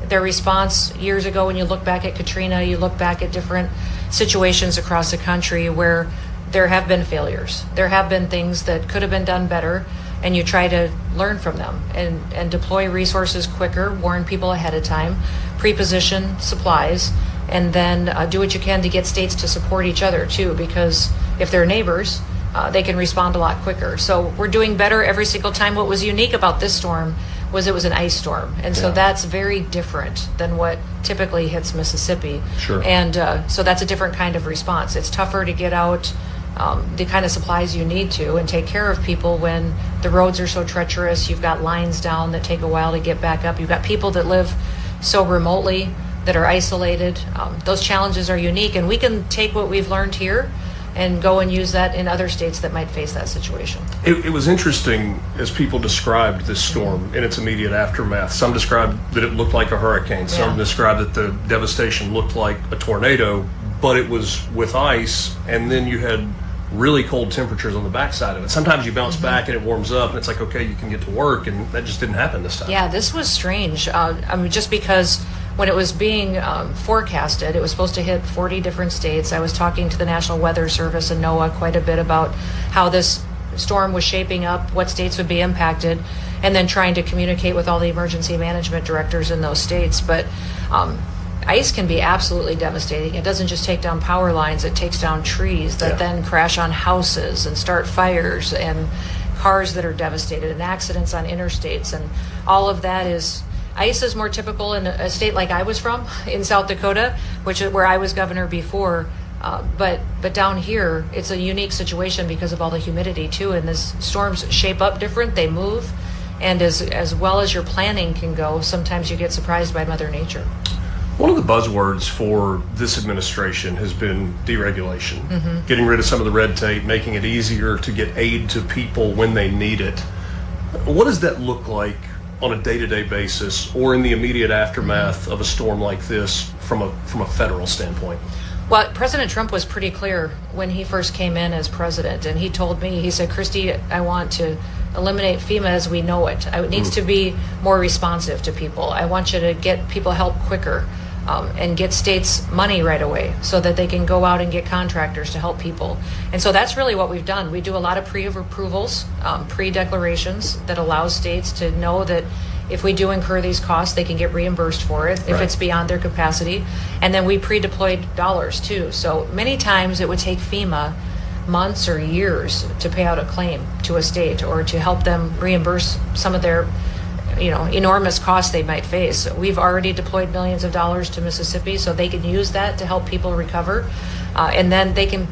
their response years ago, when you look back at Katrina, you look back at different situations across the country where there have been failures. There have been things that could have been done better, and you try to learn from them and deploy resources quicker, warn people ahead of time, pre-position supplies, and then do what you can to get states to support each other too, because if they're neighbors, they can respond a lot quicker. So we're doing better every single time. What was unique about this storm was it was an ice storm, and so that's very different than what typically hits Mississippi. Sure. And so that's a different kind of response. It's tougher to get out the kind of supplies you need to and take care of people when the roads are so treacherous. You've got lines down that take a while to get back up. You've got people that live so remotely that are isolated. Those challenges are unique, and we can take what we've learned here and go and use that in other states that might face that situation. It was interesting as people described this storm in its immediate aftermath. Some described that it looked like a hurricane. Some described that the devastation looked like a tornado, but it was with ice, and then you had really cold temperatures on the backside of it. Sometimes you bounce back and it warms up, and it's like, okay, you can get to work, and that just didn't happen this time. Yeah, this was strange. I mean, just because when it was being forecasted, it was supposed to hit 40 different states. I was talking to the National Weather Service and NOAA quite a bit about how this storm was shaping up, what states would be impacted, and then trying to communicate with all the emergency management directors in those states. But ice can be absolutely devastating. It doesn't just take down power lines, it takes down trees that then crash on houses and start fires, and cars that are devastated, and accidents on interstates, and all of that is... Ice is more typical in a state like I was from, in South Dakota, which is where I was governor before. But down here, it's a unique situation because of all the humidity too. And these storms shape up different; they move, and as well as your planning can go, sometimes you get surprised by Mother Nature. One of the buzzwords for this administration has been deregulation, getting rid of some of the red tape, making it easier to get aid to people when they need it. What does that look like on a day-to-day basis, or in the immediate aftermath of a storm like this from a federal standpoint? Well, President Trump was pretty clear when he first came in as president, and he told me, he said, Kristi, I want to eliminate FEMA as we know it. It needs to be more responsive to people. I want you to get people help quicker, and get states money right away so that they can go out and get contractors to help people. And so that's really what we've done. We do a lot of pre-approvals, pre-declarations that allow states to know that if we do incur these costs, they can get reimbursed for it if it's beyond their capacity. And then we pre-deployed dollars too. So many times it would take FEMA months or years to pay out a claim to a state or to help them reimburse some of their enormous costs they might face. We've already deployed millions of dollars to Mississippi so they can use that to help people recover. And then they can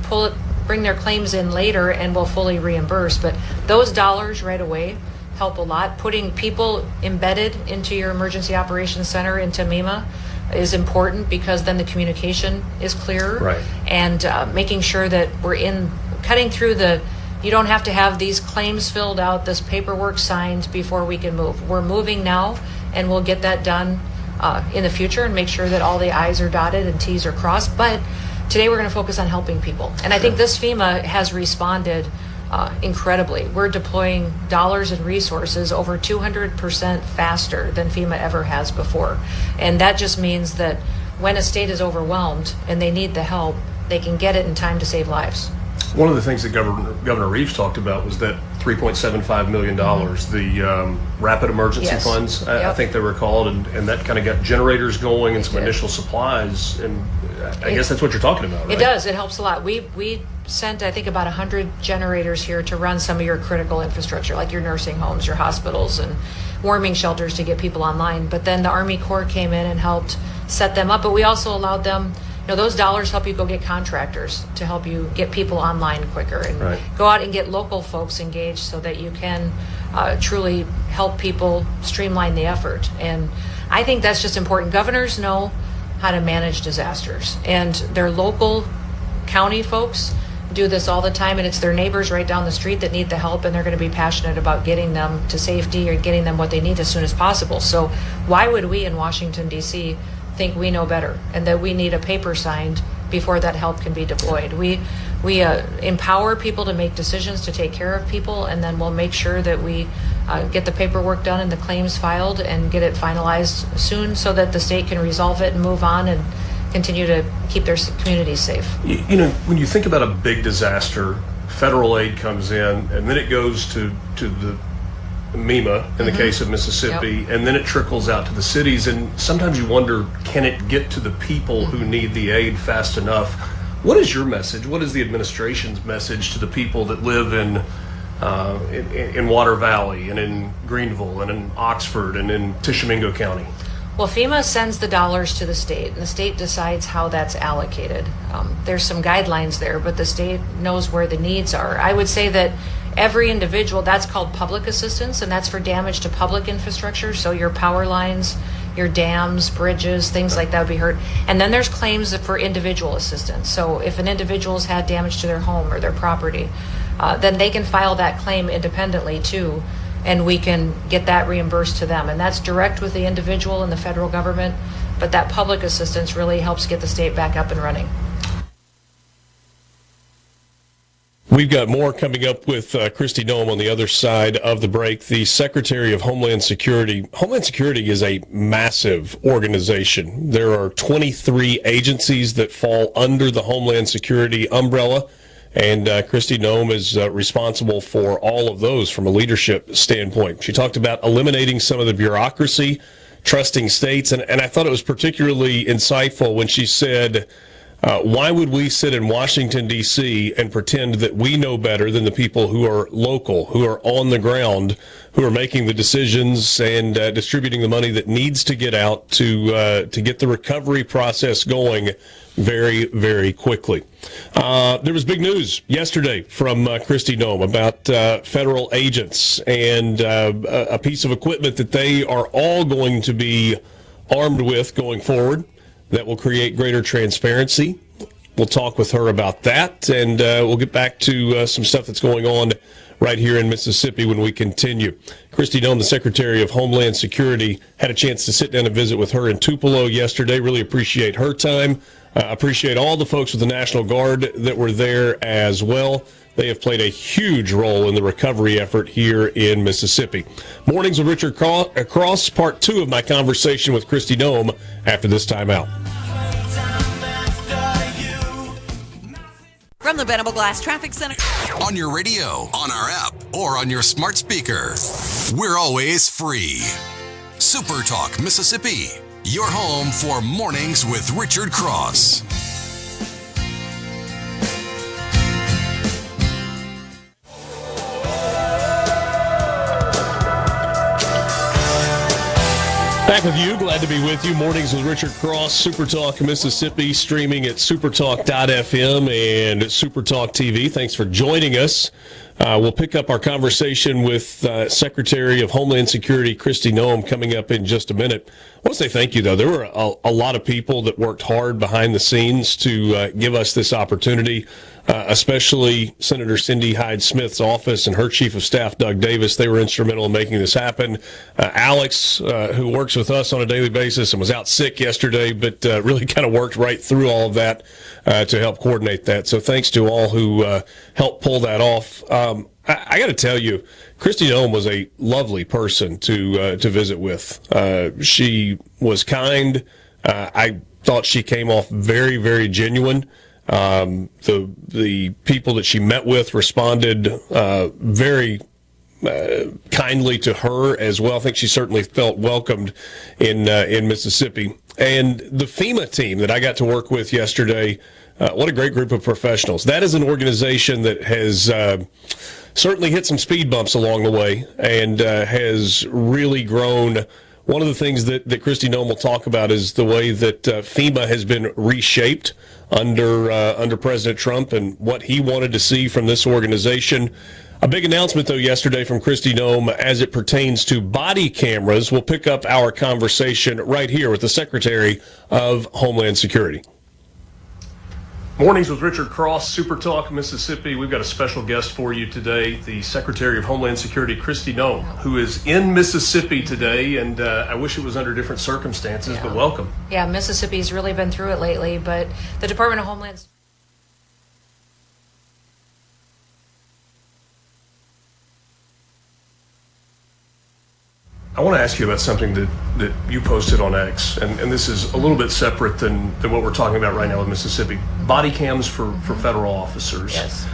bring their claims in later and we'll fully reimburse. But those dollars right away help a lot. Putting people embedded into your emergency operations center, into MEMA, is important because then the communication is clearer. Right. And making sure that we're cutting through you don't have to have these claims filled out, this paperwork signed before we can move. We're moving now, and we'll get that done in the future and make sure that all the I's are dotted and T's are crossed. But today we're going to focus on helping people. And I think this FEMA has responded incredibly. We're deploying dollars and resources over 200% faster than FEMA ever has before. And that just means that when a state is overwhelmed and they need the help, they can get it in time to save lives. One of the things that Governor Reeves talked about was that $3.75 million, the rapid emergency funds, I think they were called, and that kind of got generators going and some initial supplies, and I guess that's what you're talking about, right? It does. It helps a lot. We sent, I think, about 100 generators here to run some of your critical infrastructure, like your nursing homes, your hospitals, and warming shelters to get people online. But then the Army Corps came in and helped set them up, but we also allowed them, those dollars help you go get contractors to help you get people online quicker and go out and get local folks engaged so that you can truly help people streamline the effort. And I think that's just important. Governors know how to manage disasters, and their local county folks do this all the time, and it's their neighbors right down the street that need the help, and they're going to be passionate about getting them to safety or getting them what they need as soon as possible. So why would we in Washington, D.C. think we know better and that we need a paper signed before that help can be deployed? We empower people to make decisions to take care of people, and then we'll make sure that we get the paperwork done and the claims filed and get it finalized soon so that the state can resolve it and move on and continue to keep their communities safe. You know, when you think about a big disaster, federal aid comes in, and then it goes to the MEMA in the case of Mississippi, and then it trickles out to the cities, and sometimes you wonder, can it get to the people who need the aid fast enough? What is your message? What is the administration's message to the people that live in Water Valley and in Greenville and in Oxford and in Tishomingo County? Well, FEMA sends the dollars to the state, and the state decides how that's allocated. There's some guidelines there, but the state knows where the needs are. I would say that every individual, that's called public assistance, and that's for damage to public infrastructure, so your power lines, your dams, bridges, things like that would be hurt. And then there's claims for individual assistance. So if an individual's had damage to their home or their property, then they can file that claim independently too, and we can get that reimbursed to them. And that's direct with the individual and the federal government, but that public assistance really helps get the state back up and running. We've got more coming up with Kristi Noem on the other side of the break. The Secretary of Homeland Security. Homeland Security is a massive organization. There are 23 agencies that fall under the Homeland Security umbrella, and Kristi Noem is responsible for all of those from a leadership standpoint. She talked about eliminating some of the bureaucracy, trusting states, and I thought it was particularly insightful when she said, why would we sit in Washington, D.C. and pretend that we know better than the people who are local, who are on the ground, who are making the decisions and distributing the money that needs to get out to get the recovery process going very, very quickly. There was big news yesterday from Kristi Noem about federal agents and a piece of equipment that they are all going to be armed with going forward that will create greater transparency. We'll talk with her about that, and we'll get back to some stuff that's going on right here in Mississippi when we continue. Kristi Noem, the Secretary of Homeland Security, had a chance to sit down and visit with her in Tupelo yesterday. Really appreciate her time. Appreciate all the folks with the National Guard that were there as well. They have played a huge role in the recovery effort here in Mississippi. Mornings with Richard Cross, part 2 of my conversation with Kristi Noem after this time out. From the Venable Glass Traffic Center. On your radio, on our app, or on your smart speaker. We're always free. SuperTalk Mississippi, your home for Mornings with Richard Cross. Back with you. Glad to be with you. Mornings with Richard Cross, SuperTalk Mississippi, streaming at supertalk.fm and SuperTalk TV. Thanks for joining us. We'll pick up our conversation with Secretary of Homeland Security Kristi Noem coming up in just a minute. I want to say thank you, though. There were a lot of people that worked hard behind the scenes to give us this opportunity, especially Senator Cindy Hyde-Smith's office and her Chief of Staff, Doug Davis. They were instrumental in making this happen. Alex, who works with us on a daily basis and was out sick yesterday, but really kind of worked right through all of that to help coordinate that. So thanks to all who helped pull that off. I got to tell you, Kristi Noem was a lovely person to visit with. She was kind. I thought she came off very, very genuine. The people that she met with responded very kindly to her as well. I think she certainly felt welcomed in Mississippi. And the FEMA team that I got to work with yesterday, what a great group of professionals. That is an organization that has certainly hit some speed bumps along the way and has really grown. One of the things that Kristi Noem will talk about is the way that FEMA has been reshaped under President Trump and what he wanted to see from this organization. A big announcement, though, yesterday from Kristi Noem as it pertains to body cameras. We'll pick up our conversation right here with the Secretary of Homeland Security. Mornings with Richard Cross, SuperTalk Mississippi. We've got a special guest for you today, the Secretary of Homeland Security, Kristi Noem, who is in Mississippi today, and I wish it was under different circumstances, but welcome. Yeah, Mississippi's really been through it lately, but the Department of Homeland I want to ask you about something that you posted on X, and this is a little bit separate than what we're talking about right now with Mississippi. Body cams for federal officers. Yes.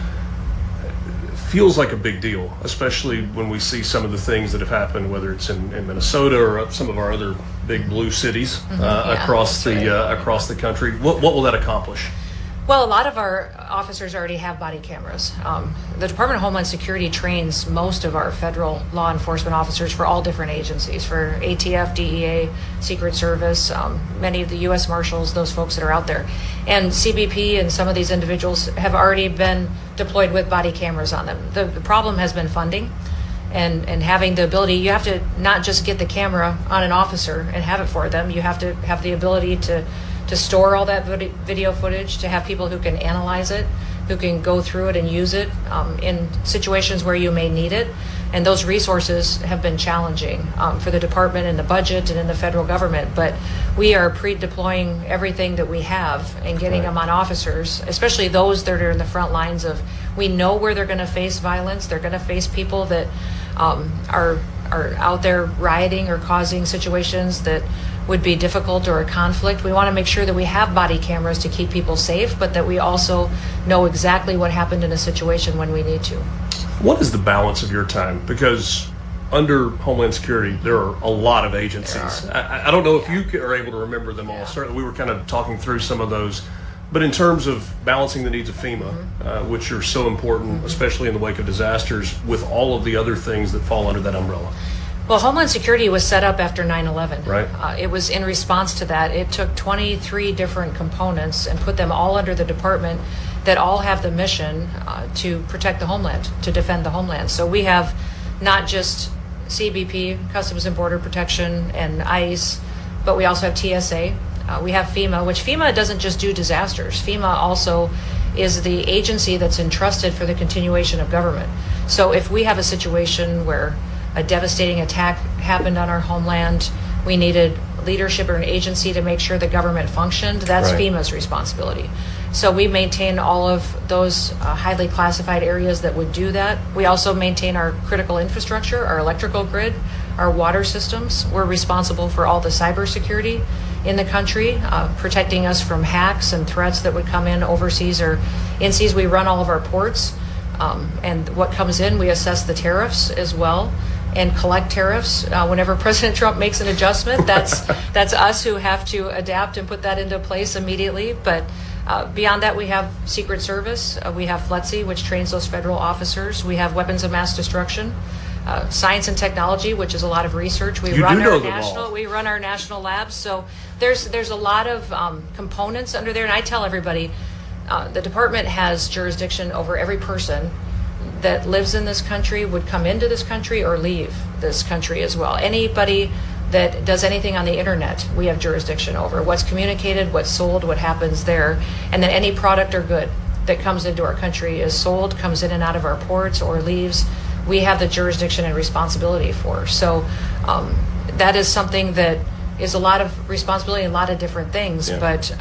Feels like a big deal, especially when we see some of the things that have happened, whether it's in Minnesota or some of our other big blue cities across the country. What will that accomplish? Well, a lot of our officers already have body cameras. The Department of Homeland Security trains most of our federal law enforcement officers for all different agencies, for ATF, DEA, Secret Service, many of the U.S. Marshals, those folks that are out there. And CBP and some of these individuals have already been deployed with body cameras on them. The problem has been funding and having the ability. You have to not just get the camera on an officer and have it for them. You have to have the ability to store all that video footage, to have people who can analyze it, who can go through it and use it in situations where you may need it. And those resources have been challenging for the department and the budget and in the federal government. But we are pre-deploying everything that we have and getting them on officers, especially those that are in the front lines of, we know where they're going to face violence. They're going to face people that are out there rioting or causing situations that would be difficult or a conflict. We want to make sure that we have body cameras to keep people safe, but that we also know exactly what happened in a situation when we need to. What is the balance of your time? Because under Homeland Security, there are a lot of agencies. I don't know if you are able to remember them all. Certainly, we were kind of talking through some of those. But in terms of balancing the needs of FEMA, which are so important, especially in the wake of disasters, with all of the other things that fall under that umbrella. Well, Homeland Security was set up after 9/11. Right. It was in response to that. It took 23 different components and put them all under the department that all have the mission to protect the homeland, to defend the homeland. So we have not just CBP, Customs and Border Protection, and ICE, but we also have TSA. We have FEMA, which FEMA doesn't just do disasters. FEMA also is the agency that's entrusted for the continuation of government. So if we have a situation where a devastating attack happened on our homeland, we needed leadership or an agency to make sure the government functioned, that's FEMA's responsibility. So we maintain all of those highly classified areas that would do that. We also maintain our critical infrastructure, our electrical grid, our water systems. We're responsible for all the cybersecurity in the country, protecting us from hacks and threats that would come in overseas or in seas. We run all of our ports, and what comes in, we assess the tariffs as well and collect tariffs. Whenever President Trump makes an adjustment, that's us who have to adapt and put that into place immediately. But beyond that, we have Secret Service, we have FLETC, which trains those federal officers. We have weapons of mass destruction, science and technology, which is a lot of research. We run our national labs. So there's a lot of components under there, and I tell everybody, the department has jurisdiction over every person that lives in this country, would come into this country or leave this country as well. Anybody that does anything on the internet, we have jurisdiction over. What's communicated, what's sold, what happens there. And then any product or good that comes into our country is sold, comes in and out of our ports or leaves, we have the jurisdiction and responsibility for. So that is something that is a lot of responsibility and a lot of different things, but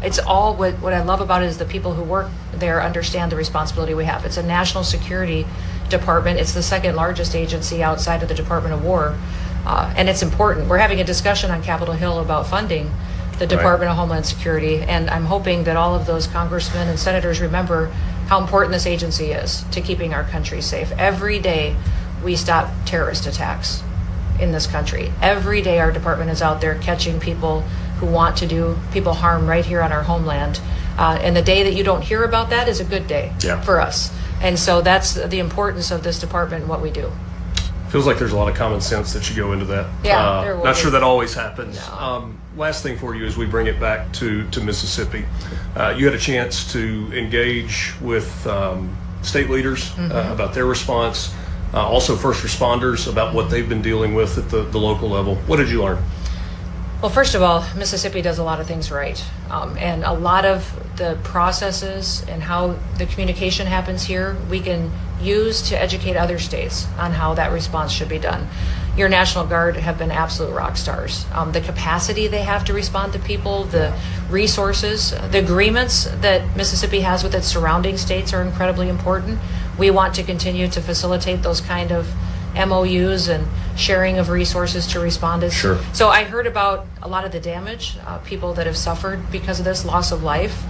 it's all, what I love about it is the people who work there understand the responsibility we have. It's a national security department. It's the second largest agency outside of the Department of War. And it's important. We're having a discussion on Capitol Hill about funding the Department of Homeland Security, and I'm hoping that all of those congressmen and senators remember how important this agency is to keeping our country safe. Every day we stop terrorist attacks in this country. Every day our department is out there catching people who want to do people harm right here on our homeland. And the day that you don't hear about that is a good day for us. And so that's the importance of this department and what we do. Feels like there's a lot of common sense that should go into that. Yeah, not sure that always happens. No. Last thing for you as we bring it back to Mississippi. You had a chance to engage with state leaders about their response, also first responders about what they've been dealing with at the local level. What did you learn? Well, first of all, Mississippi does a lot of things right. And a lot of the processes and how the communication happens here, we can use to educate other states on how that response should be done. Your National Guard have been absolute rock stars. The capacity they have to respond to people, the resources, the agreements that Mississippi has with its surrounding states are incredibly important. We want to continue to facilitate those kind of MOUs and sharing of resources to respond. Sure. So I heard about a lot of the damage, people that have suffered because of this loss of life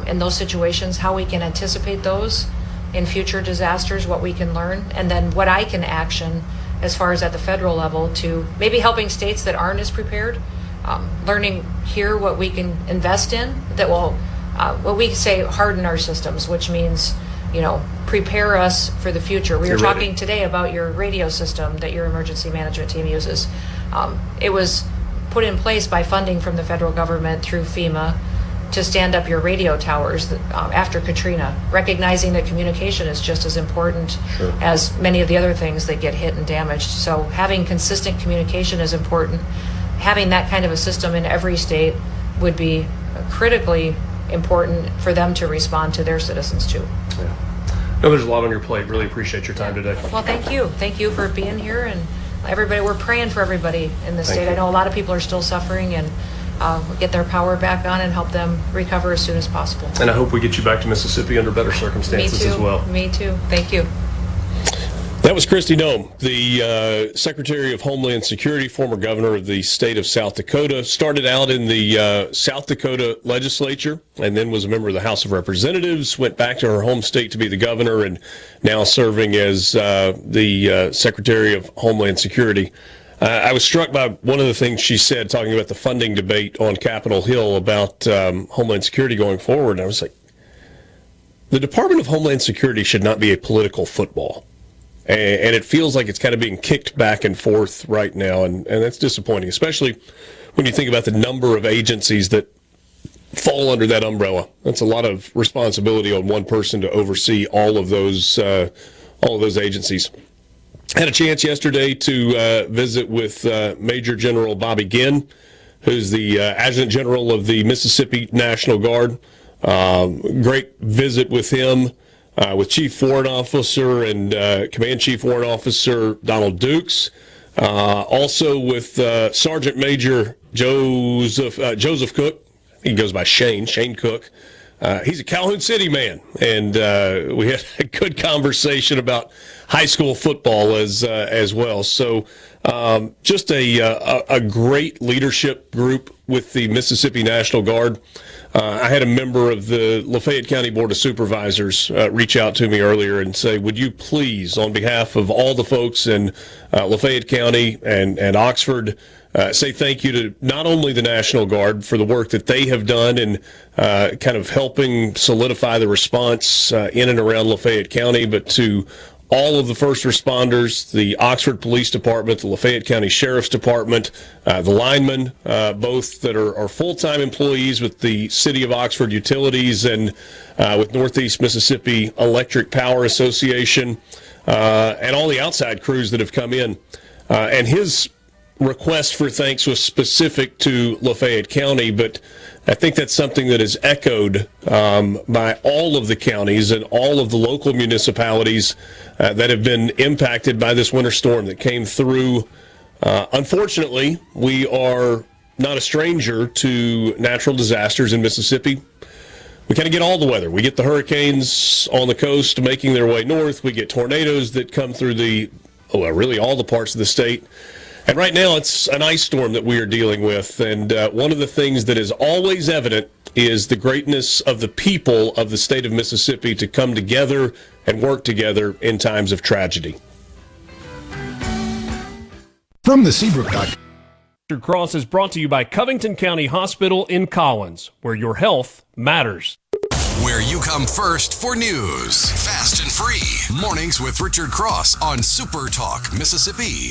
in those situations, how we can anticipate those in future disasters, what we can learn, and then what I can action as far as at the federal level to maybe helping states that aren't as prepared, learning here what we can invest in that will, what we say, harden our systems, which means, prepare us for the future. We were talking today about your radio system that your emergency management team uses. It was put in place by funding from the federal government through FEMA to stand up your radio towers after Katrina, recognizing that communication is just as important as many of the other things that get hit and damaged. So having consistent communication is important. Having that kind of a system in every state would be critically important for them to respond to their citizens too. Yeah. No, there's a lot on your plate. Really appreciate your time today. Well, thank you. Thank you for being here, and everybody, we're praying for everybody in the state. I know a lot of people are still suffering, and get their power back on and help them recover as soon as possible. And I hope we get you back to Mississippi under better circumstances as well. Me too. Thank you. That was Kristi Noem, the Secretary of Homeland Security, former governor of the state of South Dakota. Started out in the South Dakota legislature and then was a member of the House of Representatives, went back to her home state to be the governor, and now serving as the Secretary of Homeland Security. I was struck by one of the things she said, talking about the funding debate on Capitol Hill about Homeland Security going forward. And I was like, the Department of Homeland Security should not be a political football. And it feels like it's kind of being kicked back and forth right now, and that's disappointing, especially when you think about the number of agencies that fall under that umbrella. That's a lot of responsibility on one person to oversee all of those agencies. Had a chance yesterday to visit with Major General Bobby Ginn, who's the Adjutant General of the Mississippi National Guard. Great visit with him. With Chief Warrant Officer and Command Chief Warrant Officer Donald Dukes, also with Sergeant Major Joseph Cook. He goes by Shane Cook. He's a Calhoun City man, and we had a good conversation about high school football as well. So just a great leadership group with the Mississippi National Guard. I had a member of the Lafayette County Board of Supervisors reach out to me earlier and say, would you please, on behalf of all the folks in Lafayette County and Oxford, say thank you to not only the National Guard for the work that they have done in kind of helping solidify the response in and around Lafayette County, but to all of the first responders, the Oxford Police Department, the Lafayette County Sheriff's Department, the linemen, both that are full-time employees with the City of Oxford Utilities and with Northeast Mississippi Electric Power Association, and all the outside crews that have come in. And his request for thanks was specific to Lafayette County, but I think that's something that is echoed by all of the counties and all of the local municipalities that have been impacted by this winter storm that came through. Unfortunately, we are not a stranger to natural disasters in Mississippi. We kind of get all the weather. We get the hurricanes on the coast making their way north. We get tornadoes that come through really all the parts of the state. And right now, it's an ice storm that we are dealing with. And one of the things that is always evident is the greatness of the people of the state of Mississippi to come together and work together in times of tragedy. From the Seabrook.com. Richard Cross is brought to you by Covington County Hospital in Collins, where your health matters. Where you come first for news. Fast and free. Mornings with Richard Cross on SuperTalk, Mississippi.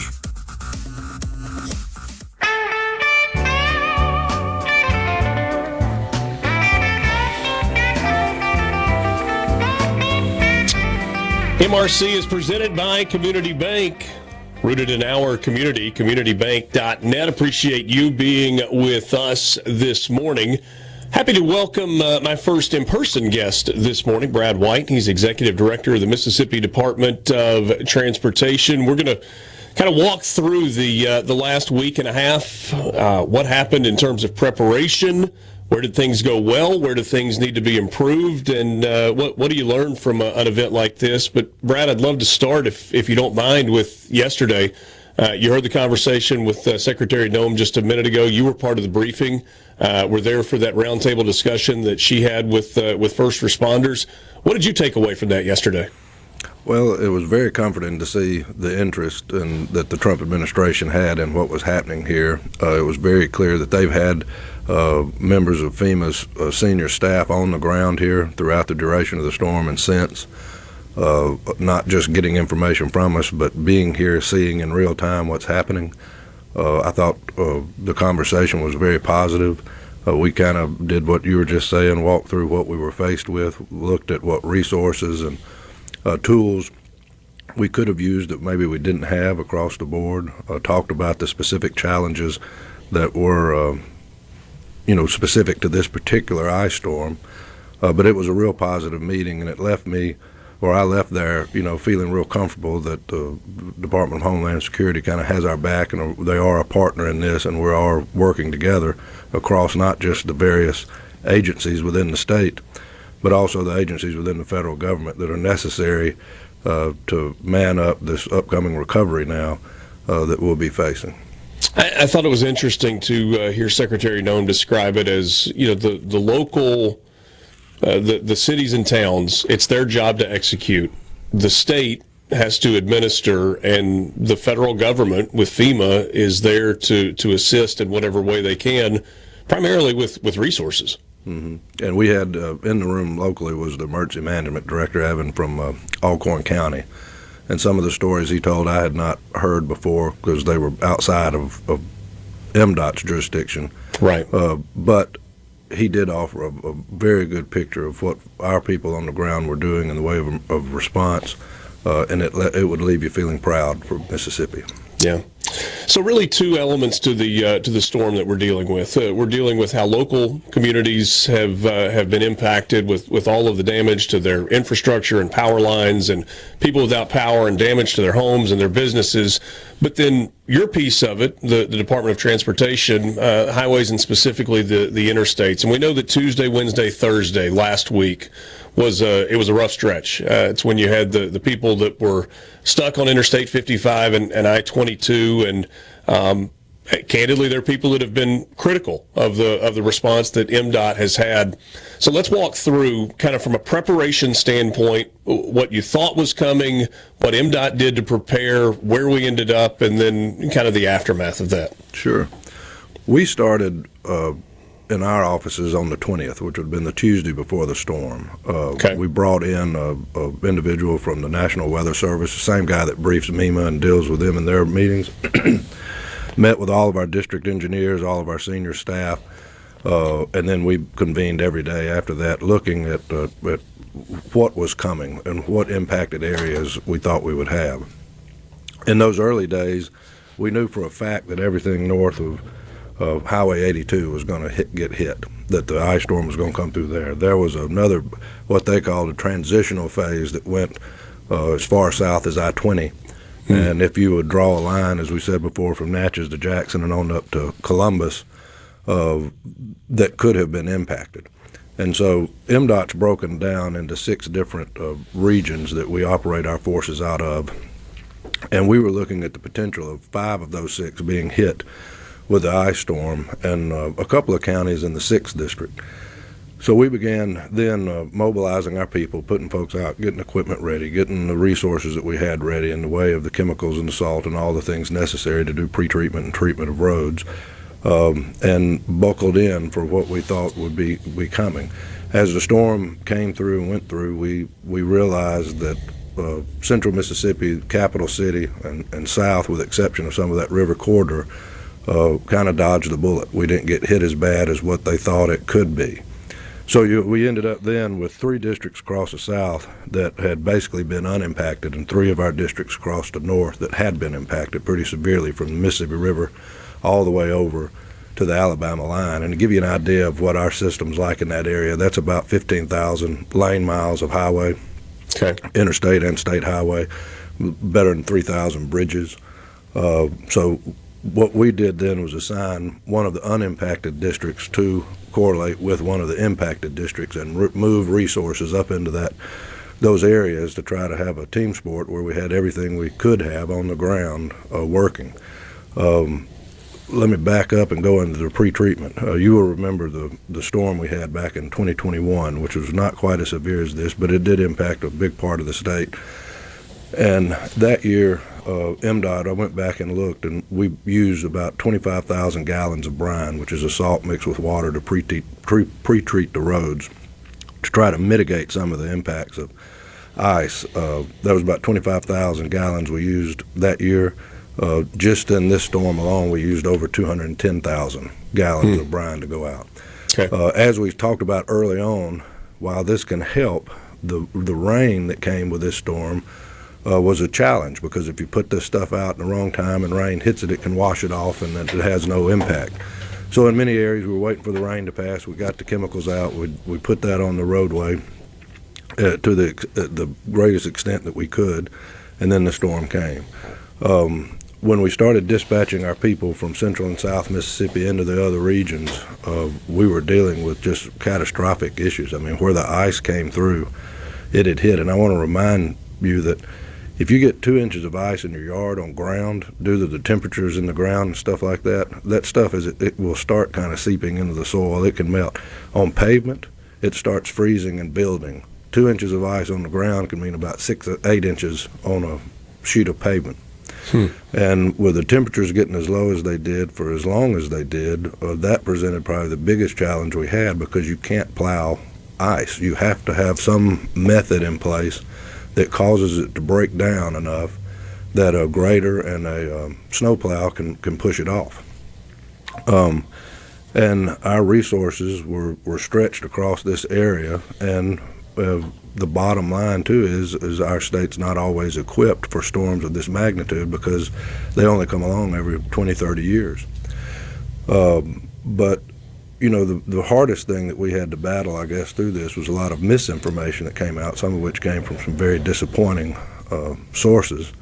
MRC is presented by Community Bank. Rooted in our community, communitybank.net. Appreciate you being with us this morning. Happy to welcome my first in-person guest this morning, Brad White. He's Executive Director of the Mississippi Department of Transportation. We're going to kind of walk through the last week and a half, what happened in terms of preparation, Where did things go well? Where do things need to be improved? And what do you learn from an event like this? But, Brad, I'd love to start, if you don't mind, with yesterday. You heard the conversation with Secretary Noem just a minute ago. You were part of the briefing. Were there for that roundtable discussion that she had with first responders. What did you take away from that yesterday? Well, it was very comforting to see the interest that the Trump administration had in what was happening here. It was very clear that they've had members of FEMA's senior staff on the ground here throughout the duration of the storm and since, not just getting information from us, but being here, seeing in real time what's happening. I thought the conversation was very positive. We kind of did what you were just saying, walked through what we were faced with, looked at what resources and tools we could have used that maybe we didn't have across the board, talked about the specific challenges that were specific to this particular ice storm, but it was a real positive meeting, and it left me, or I left there, feeling real comfortable that the Department of Homeland Security kind of has our back, and they are a partner in this, and we are working together across not just the various agencies within the state, but also the agencies within the federal government that are necessary to man up this upcoming recovery now that we'll be facing. I thought it was interesting to hear Secretary Noem describe it as, the local, the cities and towns, it's their job to execute. The state has to administer, and the federal government with FEMA is there to assist in whatever way they can, primarily with resources. Mm-hmm. And we had in the room locally was the emergency management director, Evan, from Alcorn County. And some of the stories he told I had not heard before because they were outside of MDOT's jurisdiction. Right. But he did offer a very good picture of what our people on the ground were doing in the way of response, and it would leave you feeling proud for Mississippi. Yeah. So really two elements to the storm that we're dealing with. We're dealing with how local communities have been impacted with all of the damage to their infrastructure and power lines and people without power and damage to their homes and their businesses. But then your piece of it, the Department of Transportation, highways and specifically the interstates. And we know that Tuesday, Wednesday, Thursday last week was a rough stretch. It's when you had the people that were stuck on Interstate 55 and I-22, and candidly, there are people that have been critical of the response that MDOT has had. So let's walk through, kind of from a preparation standpoint, what you thought was coming, what MDOT did to prepare, where we ended up, and then kind of the aftermath of that. Sure. We started in our offices on the 20th, which would have been the Tuesday before the storm. Okay. We brought in an individual from the National Weather Service, the same guy that briefs MEMA and deals with them in their meetings. Met with all of our district engineers, all of our senior staff, and then we convened every day after that looking at what was coming and what impacted areas we thought we would have. In those early days, we knew for a fact that everything north of Highway 82 was going to get hit, that the ice storm was going to come through there. There was another, what they called a transitional phase that went as far south as I-20. And if you would draw a line, as we said before, from Natchez to Jackson and on up to Columbus, that could have been impacted. And so MDOT's broken down into 6 different regions that we operate our forces out of. And we were looking at the potential of 5 of those 6 being hit with the ice storm, and a couple of counties in the 6th district. So we began then mobilizing our people, putting folks out, getting equipment ready, getting the resources that we had ready in the way of the chemicals and the salt and all the things necessary to do pre-treatment and treatment of roads, and buckled in for what we thought would be coming. As the storm came through and went through, we realized that central Mississippi, capital city, and south, with the exception of some of that river corridor, kind of dodged the bullet. We didn't get hit as bad as what they thought it could be. So we ended up then with 3 districts across the south that had basically been unimpacted, and 3 of our districts across the north that had been impacted pretty severely from the Mississippi River all the way over to the Alabama line. And to give you an idea of what our system's like in that area, that's about 15,000 lane miles of highway, interstate and state highway, better than 3,000 bridges. So what we did then was assign one of the unimpacted districts to correlate with one of the impacted districts and move resources up into those areas to try to have a team sport where we had everything we could have on the ground working. Let me back up and go into the pre-treatment. You will remember the storm we had back in 2021, which was not quite as severe as this, but it did impact a big part of the state. And that year, MDOT, I went back and looked, and we used about 25,000 gallons of brine, which is a salt mixed with water, to pre-treat the roads to try to mitigate some of the impacts of ice. That was about 25,000 gallons we used that year. Just in this storm alone, we used over 210,000 gallons of brine to go out. Okay. As we talked about early on, while this can help, the rain that came with this storm was a challenge, because if you put this stuff out in the wrong time and rain hits it, it can wash it off and it has no impact. So in many areas, we were waiting for the rain to pass. We got the chemicals out. We put that on the roadway to the greatest extent that we could, and then the storm came. When we started dispatching our people from central and south Mississippi into the other regions, we were dealing with just catastrophic issues. I mean, where the ice came through, it had hit. And I want to remind you that if you get 2 inches of ice in your yard on ground, due to the temperatures in the ground and stuff like that, that stuff it will start kind of seeping into the soil. It can melt. On pavement, it starts freezing and building. 2 inches of ice on the ground can mean about 6 or 8 inches on a sheet of pavement. And with the temperatures getting as low as they did for as long as they did, that presented probably the biggest challenge we had, because you can't plow ice. You have to have some method in place that causes it to break down enough that a grader and a snowplow can push it off. And our resources were stretched across this area, and the bottom line too is our state's not always equipped for storms of this magnitude, because they only come along every 20, 30 years. But you know, the hardest thing that we had to battle, I guess, through this was a lot of misinformation that came out, some of which came from some very disappointing sources.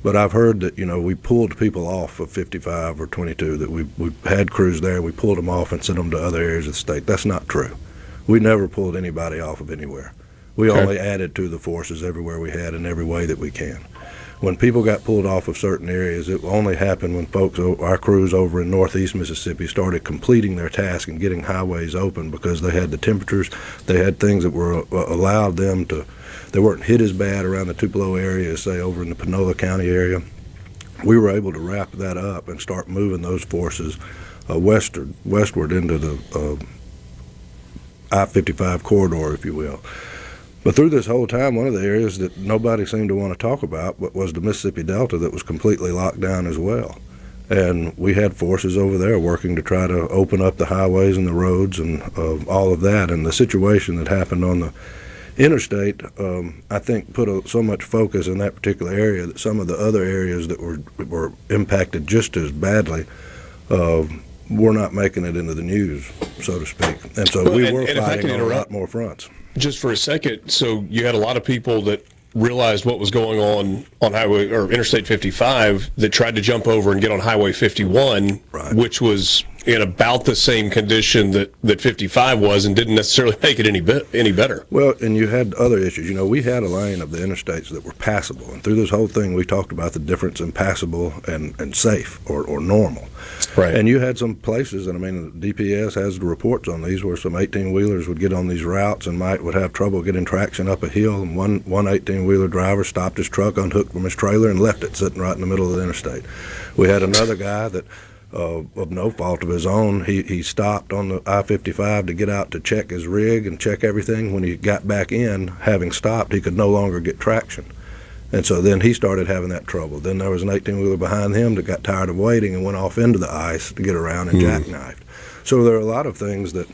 But I've heard that, you know, we pulled people off of 55 or 22, that we had crews there, we pulled them off and sent them to other areas of the state. That's not true. We never pulled anybody off of anywhere. We only added to the forces everywhere we had in every way that we can. When people got pulled off of certain areas, it only happened when folks, our crews over in northeast Mississippi, started completing their task and getting highways open, because they had the temperatures, they had things that were allowed them to, they weren't hit as bad around the Tupelo area as, say, over in the Panola County area. We were able to wrap that up and start moving those forces westward into the I-55 corridor, if you will. But through this whole time, one of the areas that nobody seemed to want to talk about was the Mississippi Delta, that was completely locked down as well. And we had forces over there working to try to open up the highways and the roads and all of that. And the situation that happened on the interstate, I think, put so much focus in that particular area that some of the other areas that were impacted just as badly were not making it into the news, so to speak. And so we were fighting on a lot more fronts. Just for a second, so you had a lot of people that realized what was going on highway or Interstate 55 that tried to jump over and get on Highway 51, right, which was in about the same condition that 55 was, and didn't necessarily make it any better. Well, and you had other issues. You know, we had a lane of the interstates that were passable, and through this whole thing we talked about the difference in passable and safe or normal. Right. And you had some places, and I mean, the DPS has the reports on these, where some 18-wheelers would get on these routes and would have trouble getting traction up a hill, and one 18-wheeler driver stopped his truck, unhooked from his trailer, and left it sitting right in the middle of the interstate. We had another guy that, of no fault of his own, he stopped on the I-55 to get out to check his rig and check everything. When he got back in, having stopped, he could no longer get traction. And so then he started having that trouble. Then there was an 18-wheeler behind him that got tired of waiting and went off into the ice to get around and jackknifed. So there are a lot of things that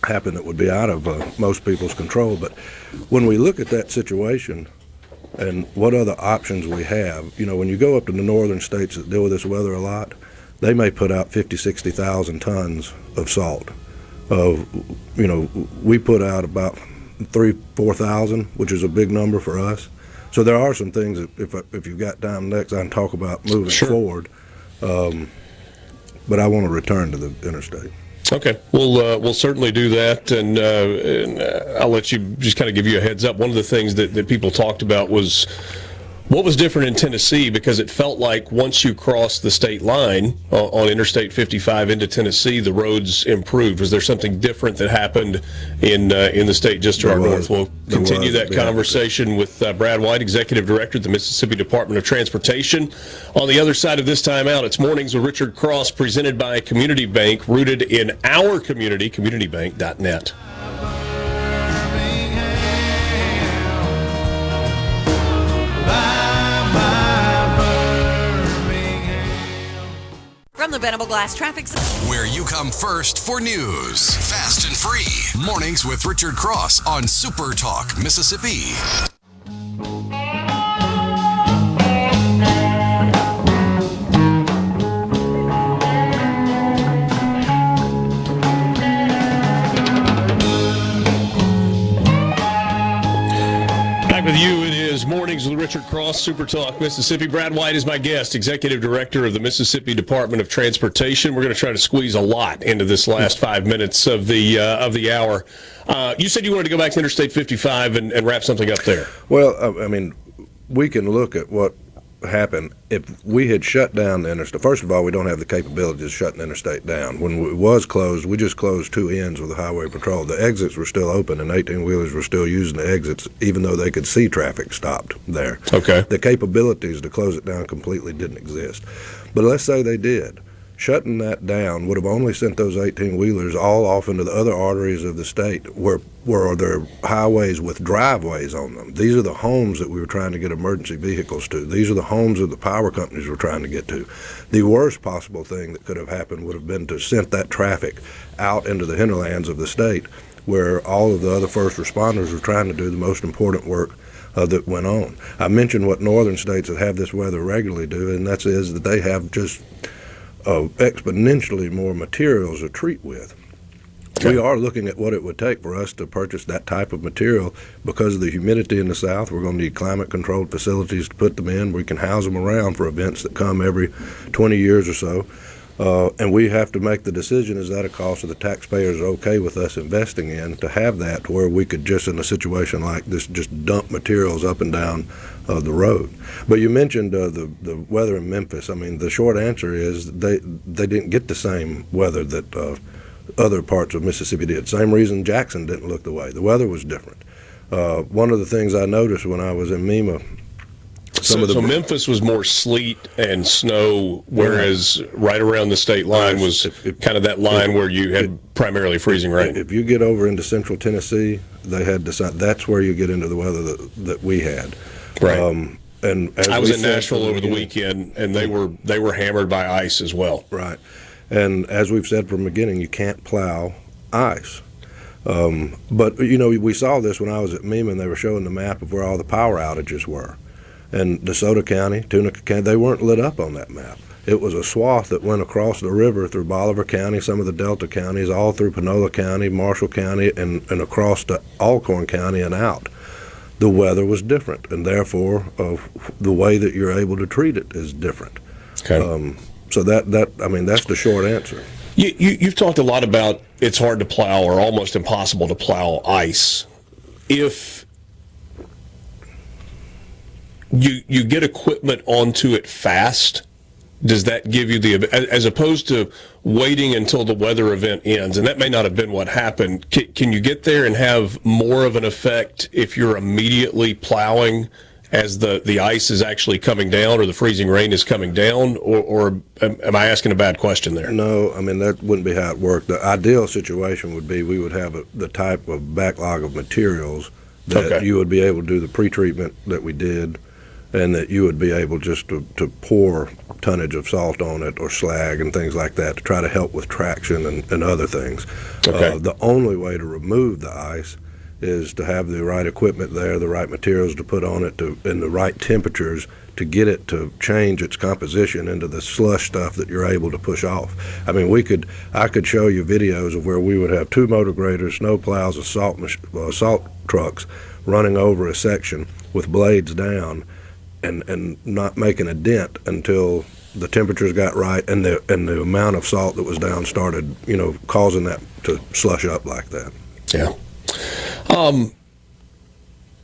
happen that would be out of most people's control. But when we look at that situation and what other options we have, you know, when you go up to the northern states that deal with this weather a lot, they may put out 50, 60,000 tons of salt. You know, we put out about 3,000, 4,000, which is a big number for us. So there are some things that if you've got time next, I can talk about moving forward. But I want to return to the interstate. Okay, we'll certainly do that, and I'll let you just kind of give you a heads up. One of the things that people talked about was what was different in Tennessee, because it felt like once you crossed the state line on Interstate 55 into Tennessee, the roads improved. Was there something different that happened in the state just to our north? We'll continue that conversation with Brad White, Executive Director of the Mississippi Department of Transportation. On the other side of this time out, it's Mornings with Richard Cross, presented by Community Bank, rooted in our community, communitybank.net. From the Venable Glass Traffic Center, Where you come first for news. Fast and free. Mornings with Richard Cross on SuperTalk, Mississippi. Back with you. It is Mornings with Richard Cross, SuperTalk, Mississippi. Brad White is my guest, Executive Director of the Mississippi Department of Transportation. We're going to try to squeeze a lot into this last 5 minutes of the hour. You said you wanted to go back to Interstate 55 and wrap something up there. Well, I mean, we can look at what happened if we had shut down the interstate. First of all, we don't have the capability of shutting the interstate down. When it was closed, we just closed two ends with the highway patrol. The exits were still open, and 18-wheelers were still using the exits, even though they could see traffic stopped there. Okay. The capabilities to close it down completely didn't exist. But let's say they did. Shutting that down would have only sent those 18-wheelers all off into the other arteries of the state where there are highways with driveways on them. These are the homes that we were trying to get emergency vehicles to. These are the homes that the power companies were trying to get to. The worst possible thing that could have happened would have been to send that traffic out into the hinterlands of the state where all of the other first responders were trying to do the most important work that went on. I mentioned what northern states that have this weather regularly do, and that is that they have just exponentially more materials to treat with. Okay. We are looking at what it would take for us to purchase that type of material because of the humidity in the south. We're going to need climate-controlled facilities to put them in. We can house them around for events that come every 20 years or so. And we have to make the decision, is that a cost that the taxpayers are okay with us investing in to have that to where we could just, in a situation like this, just dump materials up and down the road. But you mentioned the weather in Memphis. I mean, the short answer is they didn't get the same weather that other parts of Mississippi did. Same reason Jackson didn't look the way. The weather was different. One of the things I noticed when I was in MEMA, so Memphis was more sleet and snow, whereas right around the state line was kind of that line where you had primarily freezing rain. If you get over into central Tennessee, they had decided that's where you get into the weather that we had. Right. And as I was in Nashville over the weekend, and they were hammered by ice as well. Right. And as we've said from the beginning, you can't plow ice. But, you know, we saw this when I was at MEMA, and they were showing the map of where all the power outages were. And DeSoto County, Tunica County, they weren't lit up on that map. It was a swath that went across the river through Bolivar County, some of the Delta counties, all through Panola County, Marshall County, and across to Alcorn County and out. The weather was different, and therefore the way that you're able to treat it is different. Okay. So that's the short answer. You've talked a lot about it's hard to plow or almost impossible to plow ice. If you get equipment onto it fast, does that give you as opposed to waiting until the weather event ends, and that may not have been what happened, can you get there and have more of an effect if you're immediately plowing as the ice is actually coming down or the freezing rain is coming down, or am I asking a bad question there? No, I mean, that wouldn't be how it worked. The ideal situation would be we would have the type of backlog of materials that you would be able to do the pre-treatment that we did, and that you would be able just to pour tonnage of salt on it or slag and things like that to try to help with traction and other things. Okay. The only way to remove the ice is to have the right equipment there, the right materials to put on it, and the right temperatures to get it to change its composition into the slush stuff that you're able to push off. I mean, I could show you videos of where we would have two motor graders, snow plows, and salt trucks running over a section with blades down and not making a dent until the temperatures got right, and the amount of salt that was down started, causing that to slush up like that. Yeah.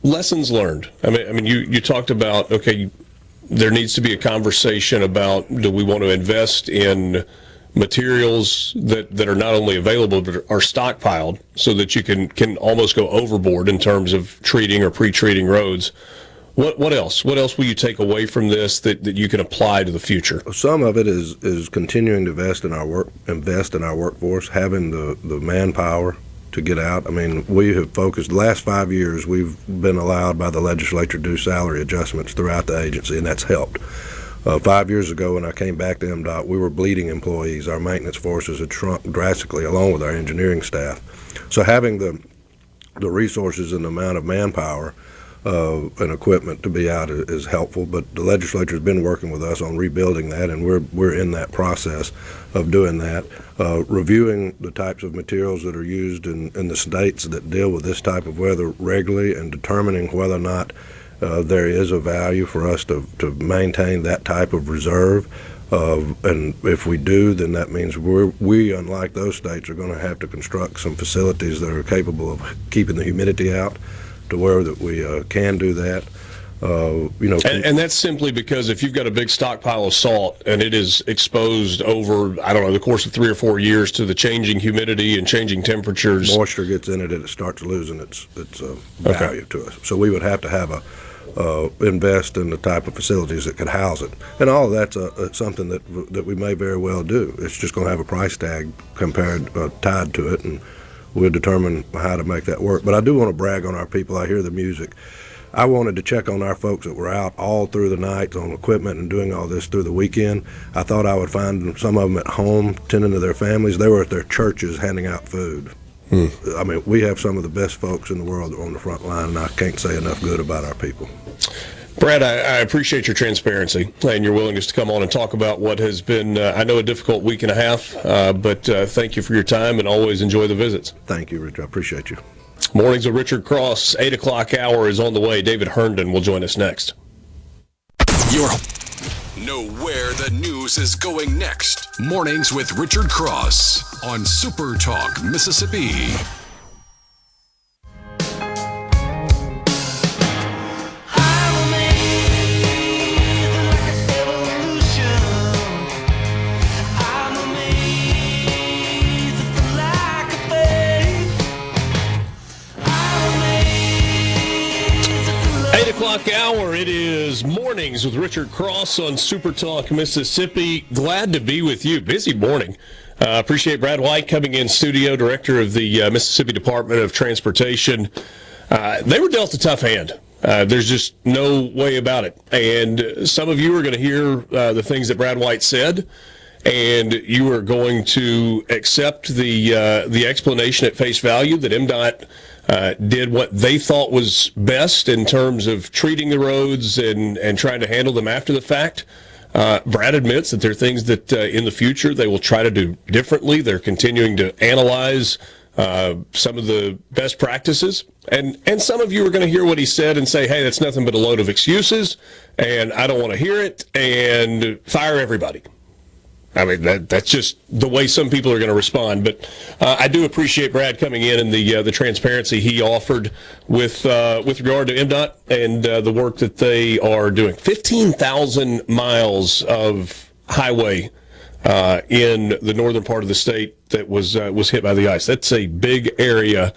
Lessons learned. I mean, you talked about, okay, there needs to be a conversation about, do we want to invest in materials that are not only available but are stockpiled so that you can almost go overboard in terms of treating or pre-treating roads. What else? What else will you take away from this that you can apply to the future? Some of it is continuing to invest in our workforce, having the manpower to get out. I mean, we have focused, the last 5 years, we've been allowed by the legislature to do salary adjustments throughout the agency, and that's helped. 5 years ago, when I came back to MDOT, we were bleeding employees. Our maintenance forces had shrunk drastically, along with our engineering staff. So having the resources and the amount of manpower and equipment to be out is helpful. But the legislature has been working with us on rebuilding that, and we're in that process of doing that. Reviewing the types of materials that are used in the states that deal with this type of weather regularly, and determining whether or not there is a value for us to maintain that type of reserve. And if we do, then that means we, unlike those states, are going to have to construct some facilities that are capable of keeping the humidity out to where that we can do that. And that's simply because if you've got a big stockpile of salt and it is exposed over, the course of 3 or 4 years to the changing humidity and changing temperatures. Moisture gets in it and it starts losing its value to us. So we would have to have invest in the type of facilities that could house it. And all of that's something that we may very well do. It's just going to have a price tag tied to it, and we'll determine how to make that work. But I do want to brag on our people. I hear the music. I wanted to check on our folks that were out all through the night on equipment and doing all this through the weekend. I thought I would find some of them at home tending to their families. They were at their churches handing out food. I mean, we have some of the best folks in the world on the front line, and I can't say enough good about our people. Brad, I appreciate your transparency and your willingness to come on and talk about what has been, I know, a difficult week and a half, but thank you for your time, and always enjoy the visits. Thank you, Richard. I appreciate you. Mornings with Richard Cross, 8 o'clock hour is on the way. David Herndon will join us next. Know where the news is going next. Mornings with Richard Cross on SuperTalk, Mississippi. Hour. It is Mornings with Richard Cross on SuperTalk, Mississippi. Glad to be with you. Busy morning. Appreciate Brad White coming in studio, director of the Mississippi Department of Transportation. They were dealt a tough hand. There's just no way about it. And some of you are going to hear the things that Brad White said, and you are going to accept the explanation at face value that MDOT did what they thought was best in terms of treating the roads and trying to handle them after the fact. Brad admits that there are things that in the future they will try to do differently. They're continuing to analyze some of the best practices. And some of you are going to hear what he said and say, hey, that's nothing but a load of excuses, and I don't want to hear it, and fire everybody. I mean, that's just the way some people are going to respond. But I do appreciate Brad coming in and the transparency he offered with regard to MDOT and the work that they are doing. 15,000 miles of highway in the northern part of the state that was hit by the ice. That's a big area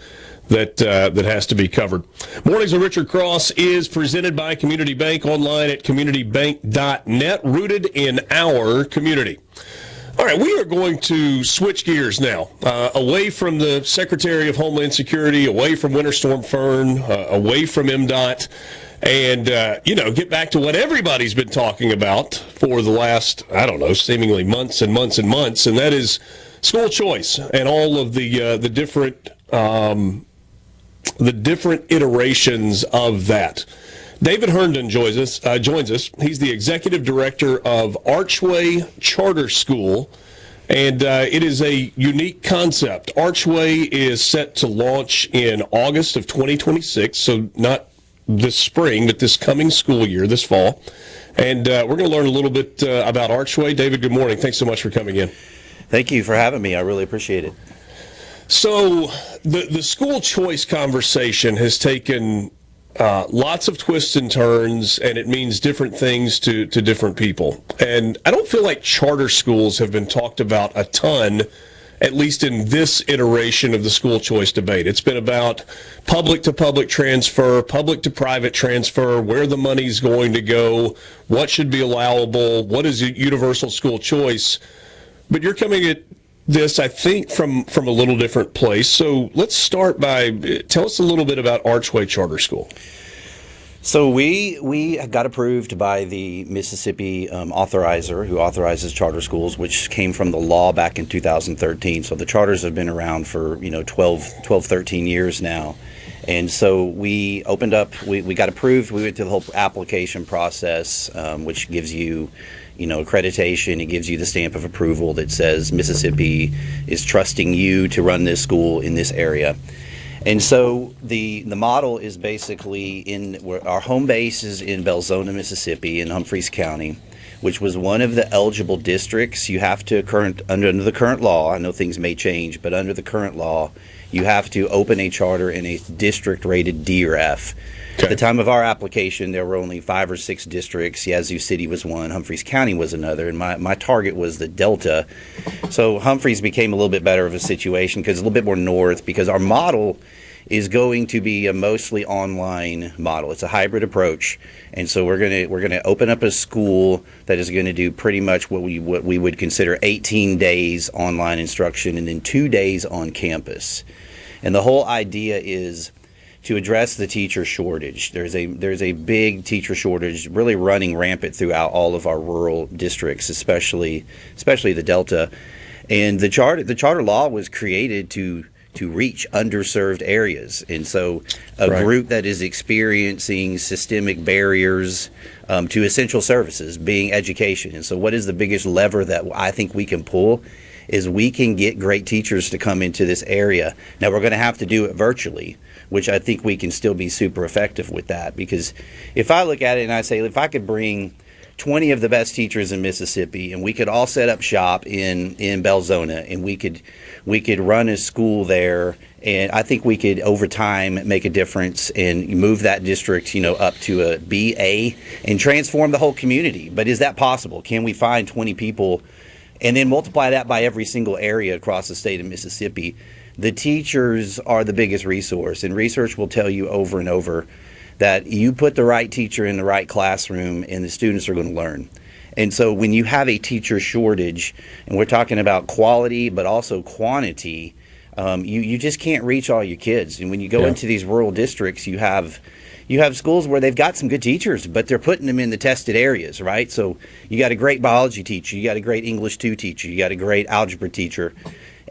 that has to be covered. Mornings with Richard Cross is presented by Community Bank, online at communitybank.net, rooted in our community. All right, we are going to switch gears now, away from the Secretary of Homeland Security, away from Winter Storm Fern, away from MDOT, and, get back to what everybody's been talking about for the last, seemingly months and months and months, and that is school choice and all of the different iterations of that. David Herndon joins us. He's the executive director of Archway Charter School, and it is a unique concept. Archway is set to launch in August of 2026, so not this spring, but this coming school year, this fall. And we're going to learn a little bit about Archway. David, good morning. Thanks so much for coming in. Thank you for having me. I really appreciate it. So the school choice conversation has taken lots of twists and turns, and it means different things to different people. And I don't feel like charter schools have been talked about a ton, at least in this iteration of the school choice debate. It's been about public to public transfer, public to private transfer, where the money's going to go, what should be allowable, what is a universal school choice. But you're coming at this, I think, from a little different place. So let's start by, tell us a little bit about Archway Charter School. So we got approved by the Mississippi authorizer who authorizes charter schools, which came from the law back in 2013. So the charters have been around for 12, 13 years now. And so we opened up, we got approved, we went through the whole application process, which gives you accreditation. It gives you the stamp of approval that says Mississippi is trusting you to run this school in this area. And so the model is basically where our home base is in Belzoni, Mississippi, in Humphreys County, which was one of the eligible districts. You have to under the current law, I know things may change, but under the current law, you have to open a charter in a district rated D or F. Okay. At the time of our application, there were only 5 or 6 districts. Yazoo City was one, Humphreys County was another, and my target was the Delta. So Humphreys became a little bit better of a situation because it's a little bit more north, because our model is going to be a mostly online model. It's a hybrid approach, and so we're gonna open up a school that is going to do pretty much what we would consider 18 days online instruction and then 2 days on campus. And the whole idea is to address the teacher shortage. There's a big teacher shortage really running rampant throughout all of our rural districts, especially the Delta. And the charter law was created to reach underserved areas. And so a group that is experiencing systemic barriers to essential services, being education. And so what is the biggest lever that I think we can pull is we can get great teachers to come into this area. Now, we're going to have to do it virtually, which I think we can still be super effective with that. Because if I look at it and I say, if I could bring 20 of the best teachers in Mississippi and we could all set up shop in Belzoni and we could run a school there, and I think we could over time make a difference and move that district up to a BA and transform the whole community. But is that possible? Can we find 20 people and then multiply that by every single area across the state of Mississippi? The teachers are the biggest resource, and research will tell you over and over that you put the right teacher in the right classroom and the students are going to learn. And so when you have a teacher shortage, and we're talking about quality but also quantity, you just can't reach all your kids. And when you go into these rural districts, you have schools where they've got some good teachers, but they're putting them in the tested areas, right? So you got a great biology teacher, you got a great English 2 teacher, you got a great algebra teacher,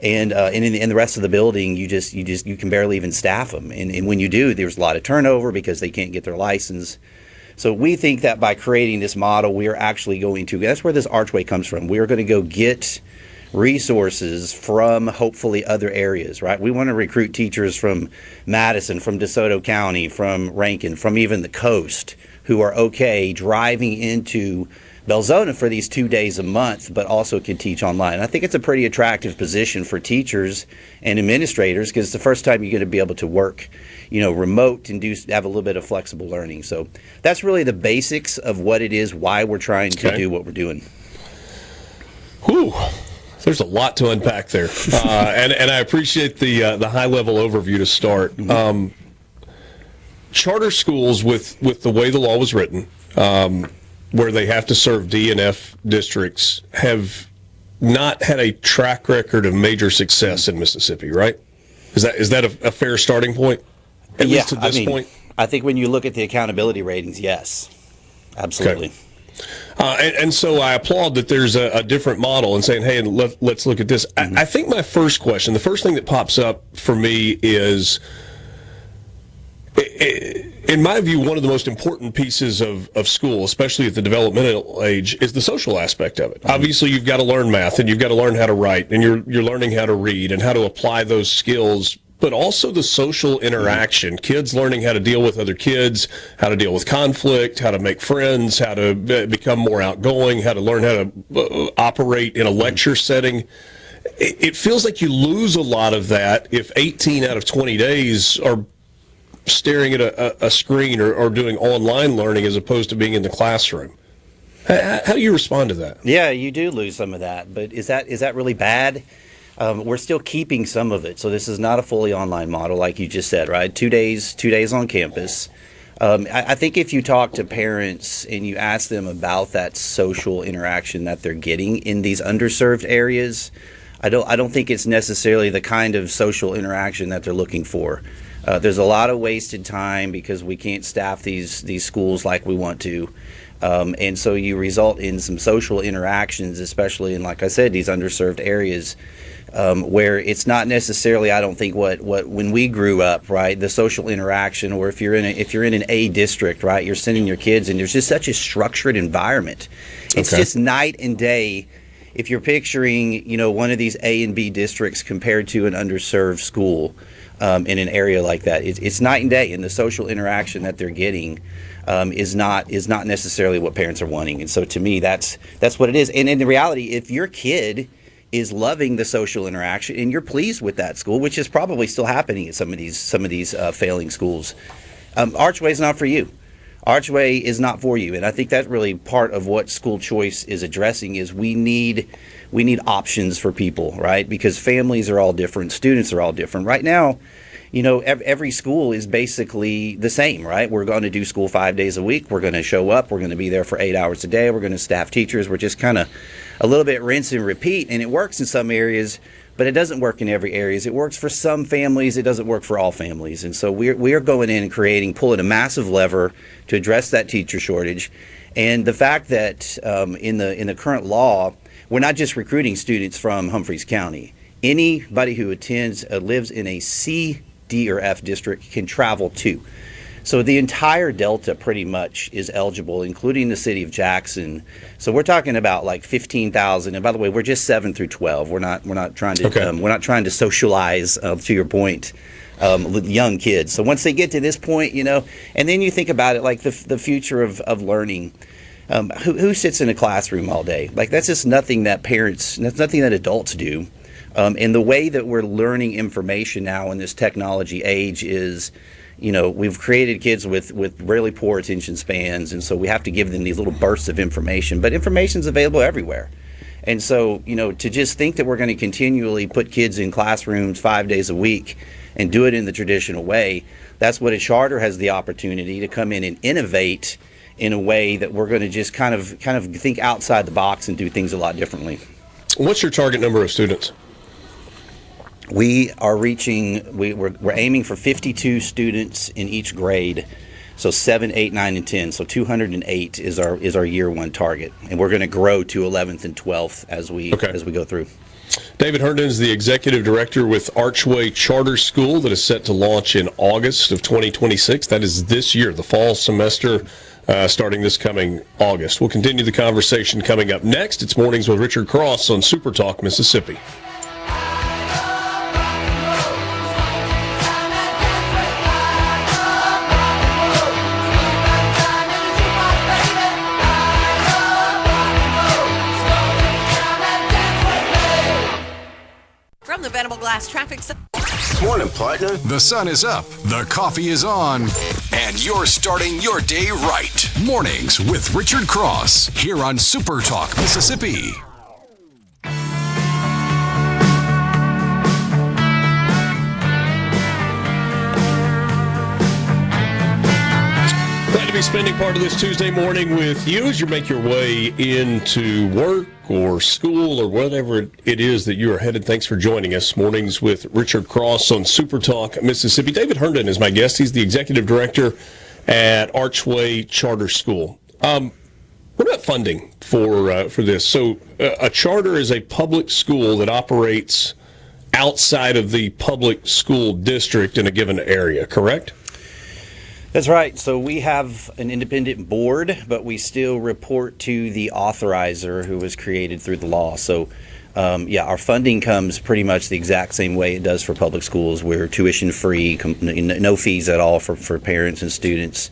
and in the rest of the building, you can barely even staff them. And when you do, there's a lot of turnover because they can't get their license. So we think that by creating this model, we are actually going to, that's where this Archway comes from. We are going to go get resources from hopefully other areas, right? We want to recruit teachers from Madison, from DeSoto County, from Rankin, from even the coast, who are okay driving into Belzoni for these 2 days a month, but also can teach online. I think it's a pretty attractive position for teachers and administrators because it's the first time you're going to be able to work, remote and have a little bit of flexible learning. So that's really the basics of what it is, why we're trying to do what we're doing. Whew. There's a lot to unpack there, and I appreciate the high level overview to start. Charter schools, with the way the law was written, where they have to serve D and F districts, have not had a track record of major success in Mississippi, right? Is that a fair starting point? At least to this point? I think when you look at the accountability ratings, yes, absolutely. Okay. And so I applaud that there's a different model and saying, hey, let's look at this. I think my first question, the first thing that pops up for me is, in my view, one of the most important pieces of school, especially at the developmental age, is the social aspect of it. Obviously, you've got to learn math, and you've got to learn how to write, and you're learning how to read and how to apply those skills but also the social interaction. Kids learning how to deal with other kids, how to deal with conflict, how to make friends, how to become more outgoing, how to learn how to operate in a lecture setting. It feels like you lose a lot of that if 18 out of 20 days are staring at a screen or doing online learning as opposed to being in the classroom. How do you respond to that? Yeah, you do lose some of that, but is that really bad? We're still keeping some of it, so this is not a fully online model, like you just said, right? 2 days on campus. I think if you talk to parents and you ask them about that social interaction that they're getting in these underserved areas, I don't think it's necessarily the kind of social interaction that they're looking for. There's a lot of wasted time because we can't staff these schools like we want to. And so you result in some social interactions, especially in, like I said, these underserved areas, where it's not necessarily, I don't think, what when we grew up, right, the social interaction, or if you're in an A district, right, you're sending your kids and there's just such a structured environment. It's just night and day. If you're picturing, one of these A and B districts compared to an underserved school in an area like that, it's night and day, and the social interaction that they're getting is not necessarily what parents are wanting. And so to me, that's what it is. And in the reality, if your kid is loving the social interaction and you're pleased with that school, which is probably still happening at some of these failing schools, Archway is not for you. Archway is not for you. And I think that's really part of what school choice is addressing, is we need options for people, right? Because families are all different, students are all different. Right now, every school is basically the same, right? We're going to do school 5 days a week. We're going to show up. We're going to be there for 8 hours a day. We're going to staff teachers. We're just kind of a little bit rinse and repeat. And it works in some areas, but it doesn't work in every area. It works for some families. It doesn't work for all families. And so we are going in and pulling a massive lever to address that teacher shortage. And the fact that in the current law, we're not just recruiting students from Humphreys County. Anybody who lives in a C, D, or F district can travel too. So the entire Delta pretty much is eligible, including the city of Jackson. So we're talking about like 15,000. And by the way, we're just 7 through 12. We're not trying to we're not trying to socialize, to your point, young kids. So once they get to this point, and then you think about it, like the future of learning. Who sits in a classroom all day? Like, that's just nothing that adults do. And the way that we're learning information now in this technology age is, we've created kids with really poor attention spans, and so we have to give them these little bursts of information. But information's available everywhere. And so, to just think that we're going to continually put kids in classrooms 5 days a week and do it in the traditional way, that's what a charter has the opportunity to come in and innovate in a way that we're going to just kind of think outside the box and do things a lot differently. What's your target number of students? We are we're aiming for 52 students in each grade. So 7, 8, 9, and 10. So 208 is our year one target. And we're going to grow to 11th and 12th as we go through. David Herndon is the executive director with Archway Charter School that is set to launch in August of 2026. That is this year, the fall semester, starting this coming August. We'll continue the conversation coming up next. It's Mornings with Richard Cross on SuperTalk Mississippi. From the Venable Glass Traffic Center. Morning, partner. The sun is up, the coffee is on, and you're starting your day right. Mornings with Richard Cross, here on SuperTalk Mississippi. Glad to be spending part of this Tuesday morning with you as you make your way into work or school or whatever it is that you are headed. Thanks for joining us. Mornings with Richard Cross on SuperTalk Mississippi. David Herndon is my guest. He's the executive director at Archway Charter School. What about funding for this? So a charter is a public school that operates outside of the public school district in a given area, correct? That's right. So we have an independent board, but we still report to the authorizer who was created through the law. So Our funding comes pretty much the exact same way it does for public schools. We're tuition free, no fees at all for parents and students.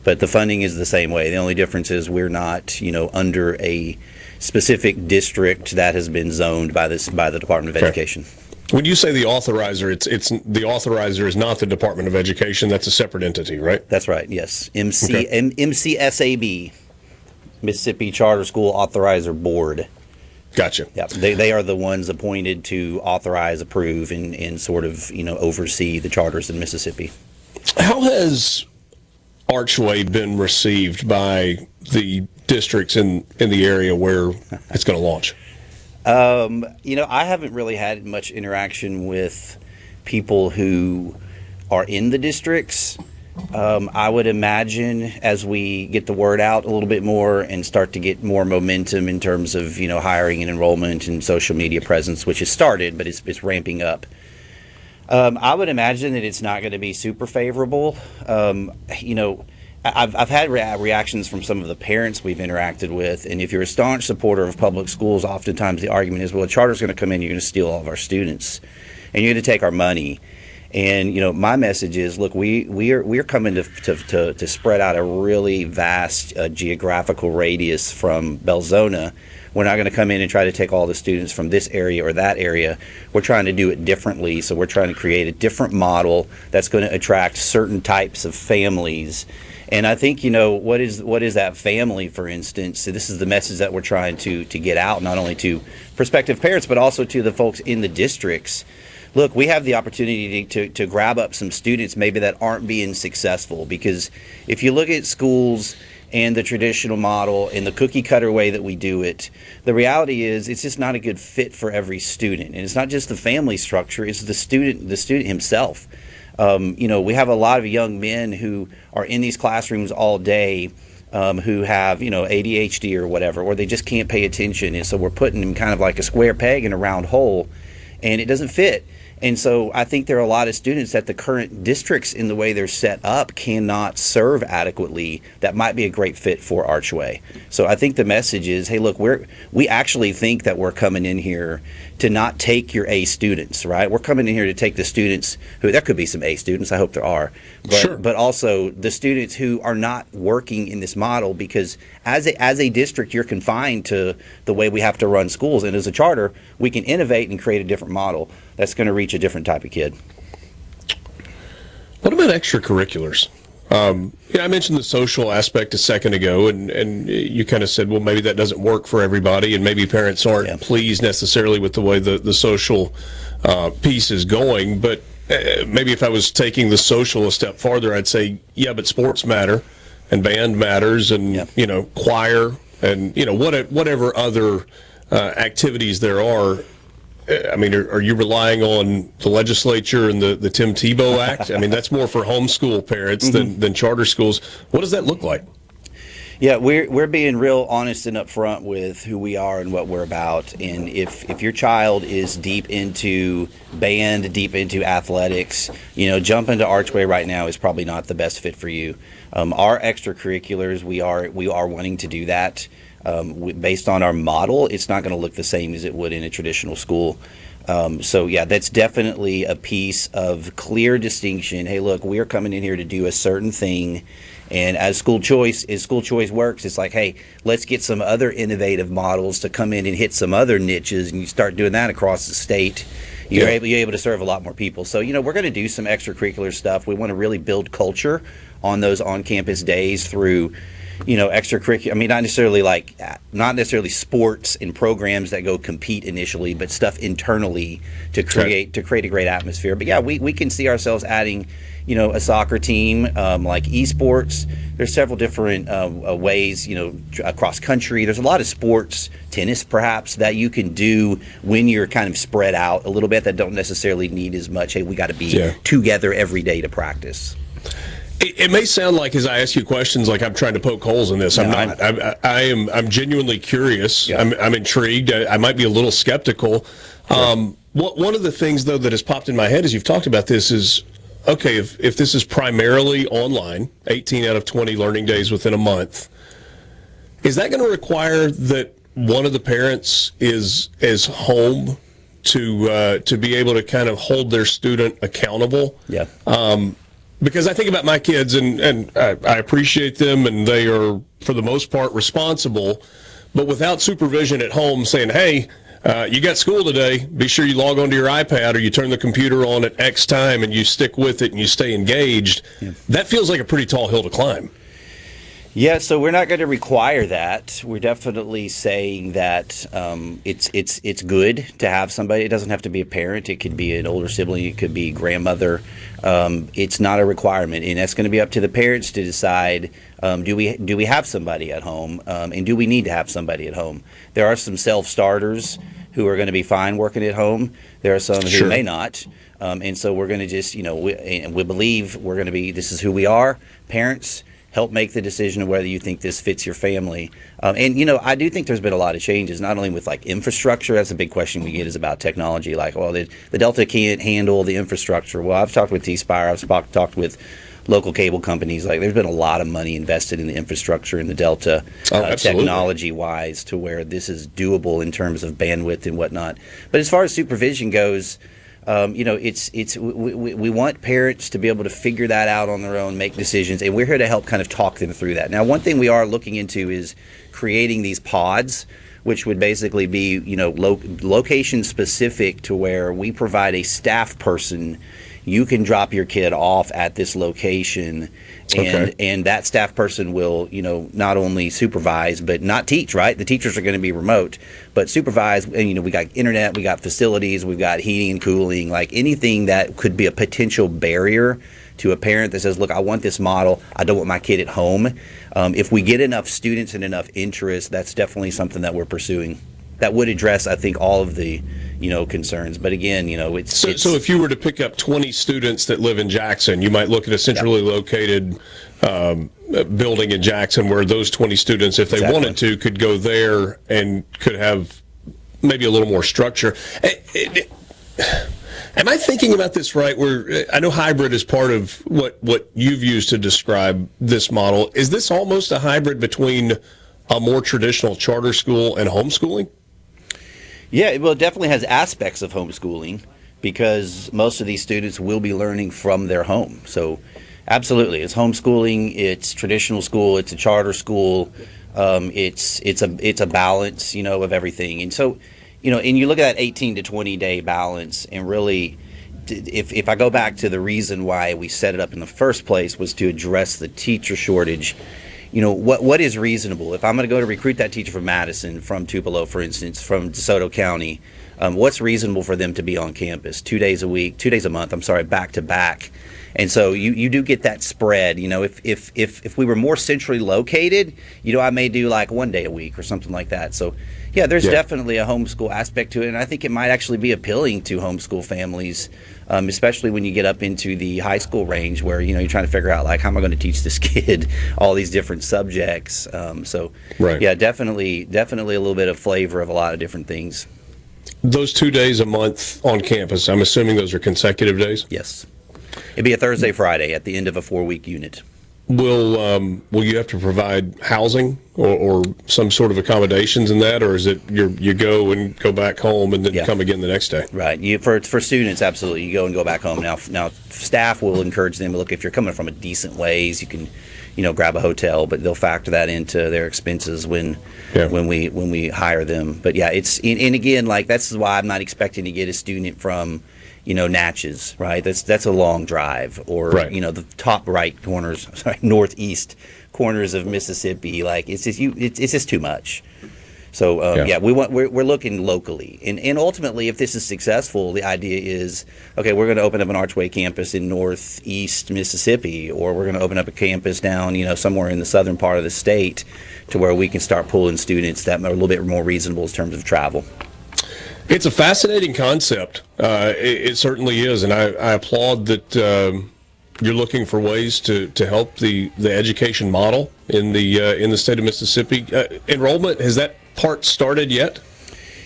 But the funding is the same way. The only difference is we're not, under a specific district that has been zoned by the Department of Education. When you say the authorizer, it's the authorizer is not the Department of Education. That's a separate entity, right? That's right. Yes, MCSAB, Mississippi Charter School Authorizer Board. Gotcha. Yeah, they are the ones appointed to authorize, approve, and sort of oversee the charters in Mississippi. How has Archway been received by the districts in the area where it's going to launch? I haven't really had much interaction with people who are in the districts. I would imagine as we get the word out a little bit more and start to get more momentum in terms of hiring and enrollment and social media presence, which has started, but it's ramping up. I would imagine that it's not going to be super favorable. I've had reactions from some of the parents we've interacted with, and if you're a staunch supporter of public schools, oftentimes the argument is, well, a charter's going to come in, you're going to steal all of our students, and you're going to take our money. And my message is, look, we're coming to spread out a really vast geographical radius from Belzoni. We're not going to come in and try to take all the students from this area or that area. We're trying to do it differently. So we're trying to create a different model that's going to attract certain types of families. And I think, what is that family, for instance? So this is the message that we're trying to get out, not only to prospective parents, but also to the folks in the districts. Look, we have the opportunity to grab up some students maybe that aren't being successful, because if you look at schools and the traditional model and the cookie cutter way that we do it, the reality is it's just not a good fit for every student. And it's not just the family structure, it's the student himself. We have a lot of young men who are in these classrooms all day who have, ADHD or whatever, or they just can't pay attention. And so we're putting them kind of like a square peg in a round hole, and it doesn't fit. And so I think there are a lot of students that the current districts, in the way they're set up, cannot serve adequately that might be a great fit for Archway. So I think the message is, hey, look, we actually think that we're coming in here to not take your A students, right? We're coming in here to take the students who, there could be some A students, I hope there are, but also the students who are not working in this model, because as a district, you're confined to the way we have to run schools. And as a charter, we can innovate and create a different model that's going to reach a different type of kid. What about extracurriculars? I mentioned the social aspect a second ago, and you kind of said, well, maybe that doesn't work for everybody, and maybe parents aren't pleased necessarily with the way the social piece is going. But maybe if I was taking the social a step farther, I'd say, yeah, but sports matter, and band matters, and choir, and whatever other activities there are. I mean, are you relying on the legislature and the Tim Tebow Act? I mean, that's more for homeschool parents than charter schools. What does that look like? Yeah, we're being real honest and upfront with who we are and what we're about. And if your child is deep into band, deep into athletics, jump into Archway right now is probably not the best fit for you. Our extracurriculars, we are wanting to do that. Based on our model, it's not going to look the same as it would in a traditional school. That's definitely a piece of clear distinction. Hey, look, we're coming in here to do a certain thing. And as school choice works, it's like, hey, let's get some other innovative models to come in and hit some other niches, and you start doing that across the state. You're able to serve a lot more people. So, we're going to do some extracurricular stuff. We want to really build culture on those on-campus days through extracurricular. I mean, not necessarily sports and programs that go compete initially, but stuff internally to create a great atmosphere. But yeah, we can see ourselves adding, a soccer team, like esports. There's several different ways, across country. There's a lot of sports, tennis perhaps, that you can do when you're kind of spread out a little bit, that don't necessarily need as much. Hey, we got to be together every day to practice. It may sound like, as I ask you questions, like I'm trying to poke holes in this. I'm not. I'm genuinely curious. Yeah. I'm intrigued. I might be a little skeptical. One of the things, though, that has popped in my head as you've talked about this is, okay, if this is primarily online, 18 out of 20 learning days within a month, is that going to require that one of the parents is home to be able to kind of hold their student accountable. Yeah. Because I think about my kids, and I appreciate them, and they are, for the most part, responsible. But without supervision at home saying, hey, you got school today, be sure you log onto your iPad or you turn the computer on at X time and you stick with it and you stay engaged, that feels like a pretty tall hill to climb. Yeah, so we're not going to require that. We're definitely saying that it's good to have somebody. It doesn't have to be a parent. It could be an older sibling. It could be grandmother. It's not a requirement, and that's going to be up to the parents to decide. Do we have somebody at home, and do we need to have somebody at home? There are some self-starters who are going to be fine working at home. There are some who may not, and so we're going to just we believe we're going to be. This is who we are, parents. Help make the decision of whether you think this fits your family. And I do think there's been a lot of changes, not only with like infrastructure. That's a big question we get is about technology. Like, well, the Delta can't handle the infrastructure. Well, I've talked with T-Spire. I've talked with local cable companies. Like, there's been a lot of money invested in the infrastructure in the Delta, technology-wise, to where this is doable in terms of bandwidth and whatnot. But as far as supervision goes, we want parents to be able to figure that out on their own, make decisions, and we're here to help kind of talk them through that. Now, one thing we are looking into is creating these pods, which would basically be, location specific to where we provide a staff person. You can drop your kid off at this location, and that staff person will, not only supervise but not teach. Right, the teachers are going to be remote, but supervise. And we got internet, we got facilities, we've got heating and cooling, like anything that could be a potential barrier to a parent that says, "Look, I want this model. I don't want my kid at home." If we get enough students and enough interest, that's definitely something that we're pursuing. That would address, I think, all of the concerns. But again, it's so if you were to pick up 20 students that live in Jackson, you might look at a centrally located building in Jackson where those 20 students, if they wanted to, could go there and could have maybe a little more structure. Am I thinking about this right? Where I know hybrid is part of what you've used to describe this model. Is this almost a hybrid between a more traditional charter school and homeschooling? Yeah, well, it definitely has aspects of homeschooling because most of these students will be learning from their home. So absolutely, it's homeschooling, it's traditional school, it's a charter school, it's a balance, of everything. And so, and you look at that 18 to 20 day balance, and really, if I go back to the reason why we set it up in the first place was to address the teacher shortage. What is reasonable? If I'm going to go to recruit that teacher from Madison, from Tupelo, for instance, from DeSoto County, what's reasonable for them to be on campus 2 days a month, back to back. And so you do get that spread. If we were more centrally located, I may do like 1 day a week or something like that. So yeah, there's definitely a homeschool aspect to it, and I think it might actually be appealing to homeschool families, especially when you get up into the high school range where you're trying to figure out like how am I going to teach this kid all these different subjects. Yeah, definitely a little bit of flavor of a lot of different things. Those 2 days a month on campus, I'm assuming those are consecutive days? Yes. It'd be a Thursday, Friday at the end of a 4-week unit. Will you have to provide housing or some sort of accommodations in that, or is it you go and go back home and then come again the next day? Right. For students, absolutely, you go and go back home. Now staff will encourage them to look if you're coming from a decent ways, you can grab a hotel, but they'll factor that into their expenses when we hire them. But yeah, and again, like that's why I'm not expecting to get a student from Natchez, right? That's a long drive, or the top right corners, northeast corners of Mississippi. Like it's just too much. So we're looking locally, and ultimately, if this is successful, the idea is okay. We're going to open up an Archway campus in northeast Mississippi, or we're going to open up a campus down, somewhere in the southern part of the state, to where we can start pulling students that are a little bit more reasonable in terms of travel. It's a fascinating concept. It certainly is, and I applaud that you're looking for ways to help the education model in the state of Mississippi. Enrollment, has that part started yet?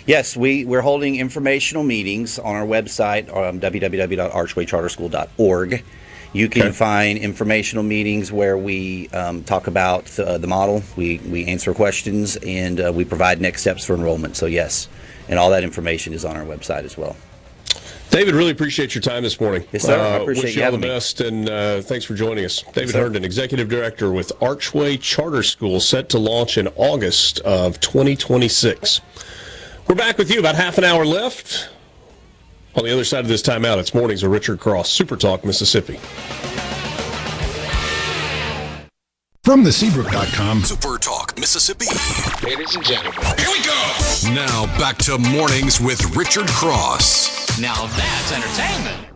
Yes, we're holding informational meetings on our website, www.archwaycharterschool.org. You can find informational meetings where we talk about the model, we answer questions, and we provide next steps for enrollment. So yes, and all that information is on our website as well. David, really appreciate your time this morning. Yes, sir. I appreciate wish you you all the having me. best, and thanks for joining us. David sir. Herndon, Executive Director with Archway Charter School, set to launch in August of 2026. We're back with you, about half an hour left. On the other side of this timeout, it's Mornings with Richard Cross, SuperTalk, Mississippi. From the Seabrook.com. SuperTalk, Mississippi. Ladies and gentlemen. Here we go. Now back to Mornings with Richard Cross. Now that's entertainment.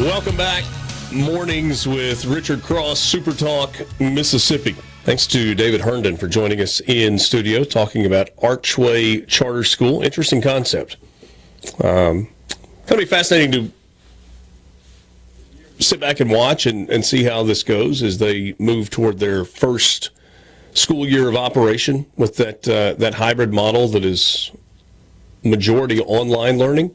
Welcome back. Mornings with Richard Cross, SuperTalk, Mississippi. Thanks to David Herndon for joining us in studio, talking about Archway Charter School. Interesting concept. Going to be fascinating to sit back and watch and see how this goes as they move toward their first school year of operation with that hybrid model that is majority online learning.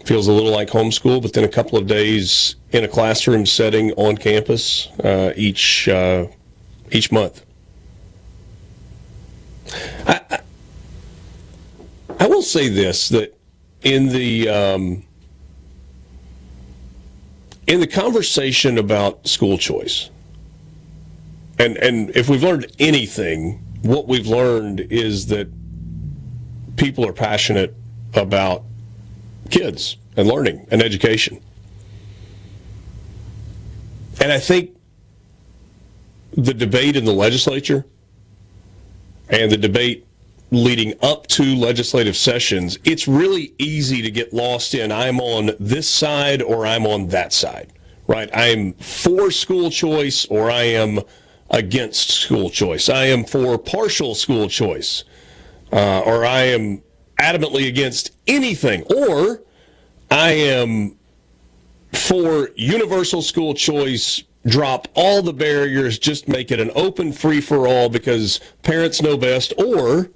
Feels a little like homeschool, but then a couple of days in a classroom setting on campus each month. I will say this, that in the conversation about school choice, and if we've learned anything, what we've learned is that people are passionate about kids and learning and education. And I think the debate in the legislature and the debate leading up to legislative sessions, it's really easy to get lost in, I'm on this side or I'm on that side, right? I'm for school choice or I am against school choice. I am for partial school choice or I am adamantly against anything, or I am for universal school choice, drop all the barriers, just make it an open free-for-all because parents know best, or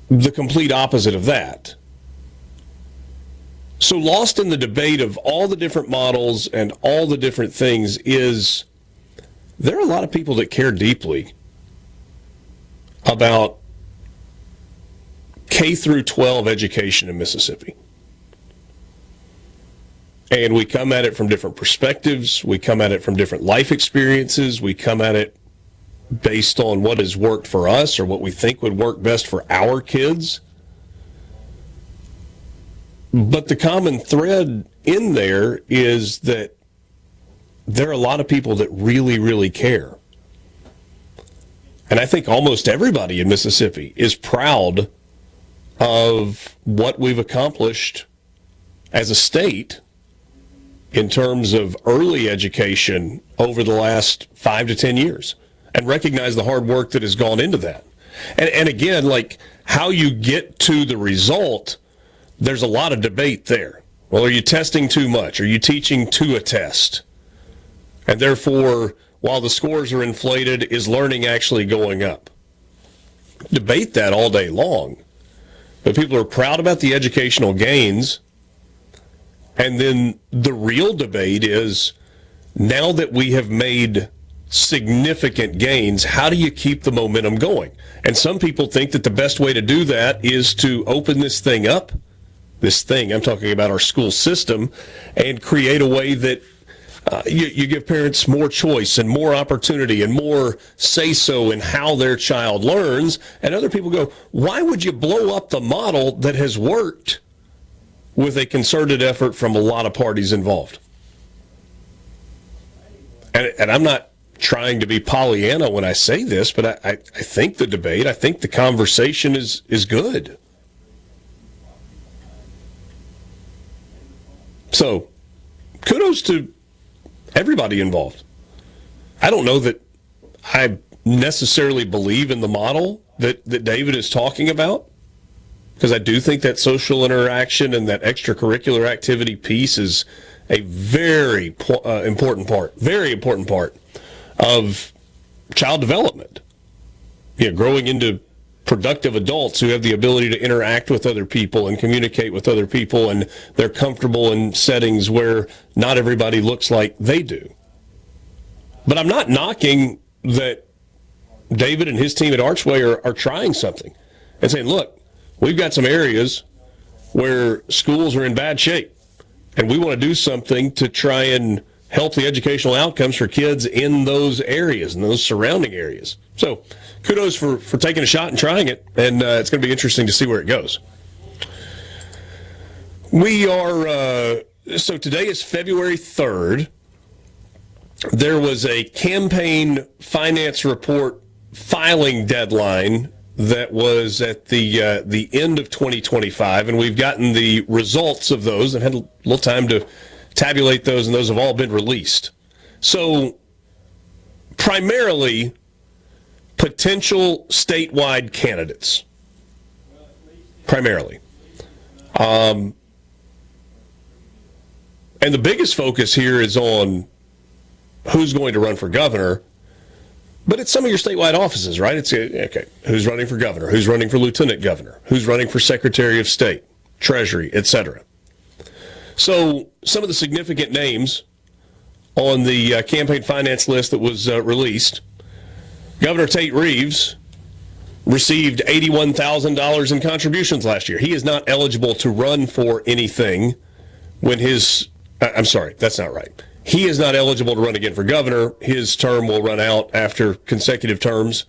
the complete opposite of that. So lost in the debate of all the different models and all the different things is there are a lot of people that care deeply about K through 12 education in Mississippi. And we come at it from different perspectives. We come at it from different life experiences. We come at it based on what has worked for us or what we think would work best for our kids. But the common thread in there is that there are a lot of people that really, really care. And I think almost everybody in Mississippi is proud of what we've accomplished as a state in terms of early education over the last 5 to 10 years and recognize the hard work that has gone into that. And again, like how you get to the result, there's a lot of debate there. Well, are you testing too much? Are you teaching to a test? And therefore, while the scores are inflated, is learning actually going up? Debate that all day long. But people are proud about the educational gains. And then the real debate is, now that we have made significant gains, how do you keep the momentum going? And some people think that the best way to do that is to open this thing up, I'm talking about our school system, and create a way that you give parents more choice and more opportunity and more say-so in how their child learns. And other people go, why would you blow up the model that has worked with a concerted effort from a lot of parties involved? And I'm not trying to be Pollyanna when I say this, but I think the debate, I think the conversation is good. So, kudos to everybody involved. I don't know that I necessarily believe in the model that David is talking about, because I do think that social interaction and that extracurricular activity piece is a very important part of child development. Growing into productive adults who have the ability to interact with other people and communicate with other people, and they're comfortable in settings where not everybody looks like they do. But I'm not knocking that David and his team at Archway are trying something and saying, look, we've got some areas where schools are in bad shape, and we want to do something to try and help the educational outcomes for kids in those areas and those surrounding areas. So kudos for taking a shot and trying it, and it's going to be interesting to see where it goes. So today is February 3rd. There was a campaign finance report filing deadline that was at the end of 2025, and we've gotten the results of those and had a little time to tabulate those, and those have all been released. So primarily potential statewide candidates. Primarily. And the biggest focus here is on who's going to run for governor, but it's some of your statewide offices, right? It's, okay, who's running for governor, who's running for lieutenant governor, who's running for secretary of state, treasury, etc. So some of the significant names on the campaign finance list that was released: Governor Tate Reeves received $81,000 in contributions last year. He is not eligible to run for anything when I'm sorry, that's not right. He is not eligible to run again for governor. His term will run out after consecutive terms.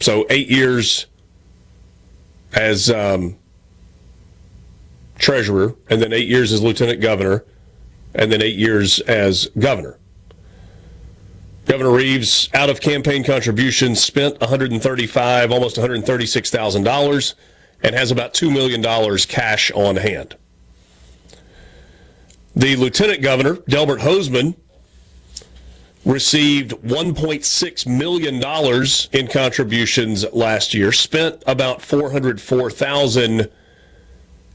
So 8 years as treasurer, and then 8 years as lieutenant governor, and then 8 years as governor. Governor Reeves, out of campaign contributions, spent $135,000, almost $136,000, and has about $2 million cash on hand. The lieutenant governor, Delbert Hosemann, received $1.6 million in contributions last year, spent about $404,000,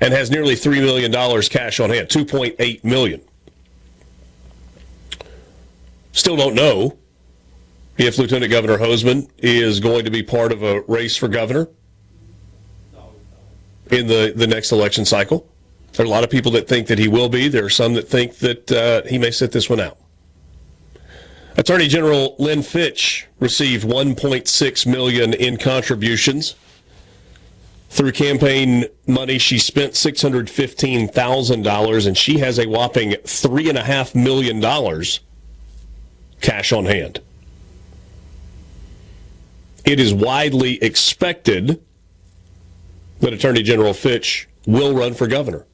and has nearly $3 million cash on hand, $2.8 million. Still don't know if Lieutenant Governor Hosemann is going to be part of a race for governor in the next election cycle. There are a lot of people that think that he will be. There are some that think that he may sit this one out. Attorney General Lynn Fitch received $1.6 million in contributions. Through campaign money, she spent $615,000, and she has a whopping $3.5 million cash on hand. It is widely expected that Attorney General Fitch will run for governor.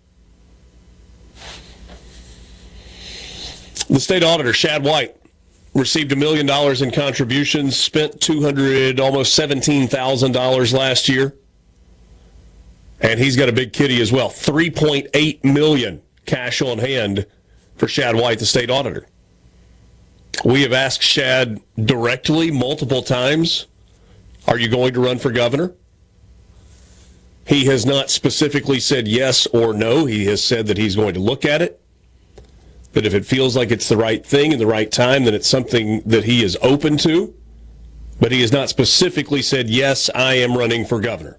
The state auditor, Shad White, received $1 million in contributions, spent almost $17,000 last year. And he's got a big kitty as well. $3.8 million cash on hand for Shad White, the state auditor. We have asked Shad directly multiple times, are you going to run for governor? He has not specifically said yes or no. He has said that he's going to look at it, that if it feels like it's the right thing and the right time, then it's something that he is open to. But he has not specifically said, yes, I am running for governor.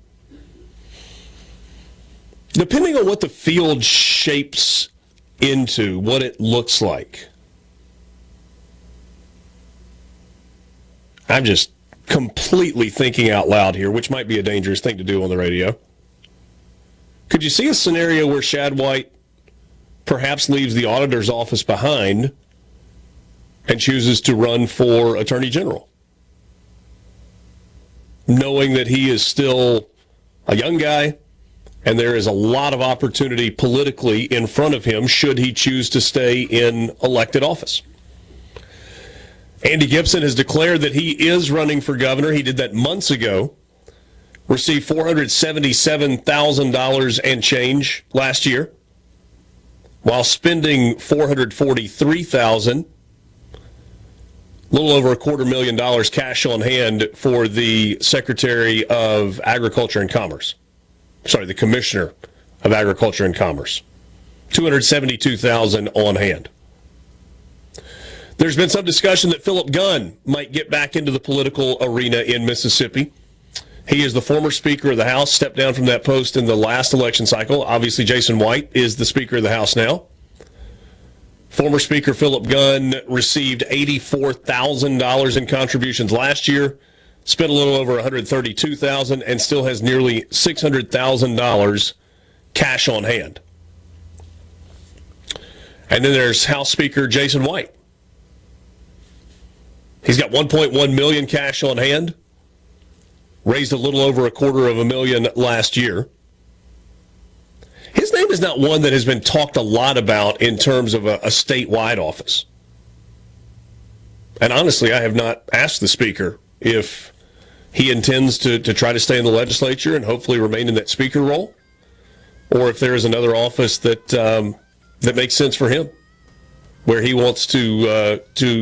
Depending on what the field shapes into, what it looks like, I'm just completely thinking out loud here, which might be a dangerous thing to do on the radio. Could you see a scenario where Shad White perhaps leaves the auditor's office behind and chooses to run for attorney general, knowing that he is still a young guy and there is a lot of opportunity politically in front of him should he choose to stay in elected office? Andy Gibson has declared that he is running for governor. He did that months ago. Received $477,000 and change last year, while spending $443,000 A little over $250,000 cash on hand for the Secretary of Agriculture and Commerce. Sorry, the Commissioner of Agriculture and Commerce. $272,000 on hand. There's been some discussion that Philip Gunn might get back into the political arena in Mississippi. He is the former Speaker of the House, stepped down from that post in the last election cycle. Obviously, Jason White is the Speaker of the House now. Former Speaker Philip Gunn received $84,000 in contributions last year, spent a little over $132,000, and still has nearly $600,000 cash on hand. And then there's House Speaker Jason White. He's got $1.1 million cash on hand, raised a little over $250,000 last year. His name is not one that has been talked a lot about in terms of a statewide office. And honestly, I have not asked the Speaker if he intends to try to stay in the legislature and hopefully remain in that Speaker role, or if there is another office that makes sense for him, where he wants to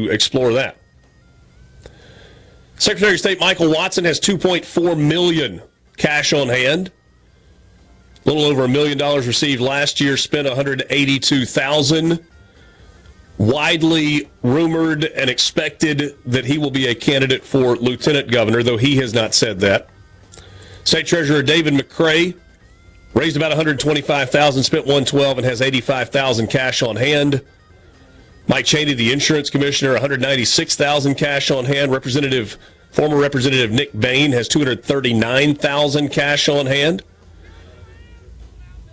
explore that. Secretary of State Michael Watson has $2.4 million cash on hand. A little over $1 million received last year, spent $182,000. Widely rumored and expected that he will be a candidate for lieutenant governor, though he has not said that. State Treasurer David McCray raised about $125,000, spent $112,000, and has $85,000 cash on hand. Mike Cheney, the insurance commissioner, $196,000 cash on hand. Former Representative Nick Bain has $239,000 cash on hand.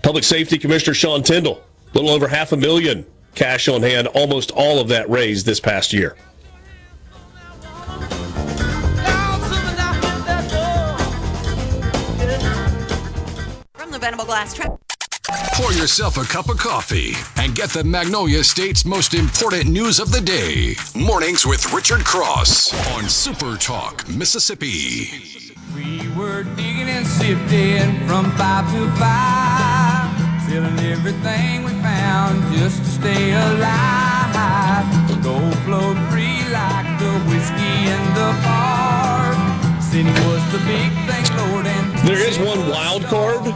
Public Safety Commissioner Sean Tindall, a little over $500,000 cash on hand, almost all of that raised this past year. From the Venable Glass Traffic. Pour yourself a cup of coffee and get the Magnolia State's most important news of the day. Mornings with Richard Cross on SuperTalk, Mississippi. We were digging and sifting from 5 to 5, selling everything we found just to stay alive. Gold flowed free like the whiskey in the bar. City was the big thing, Lord. And there is one wild card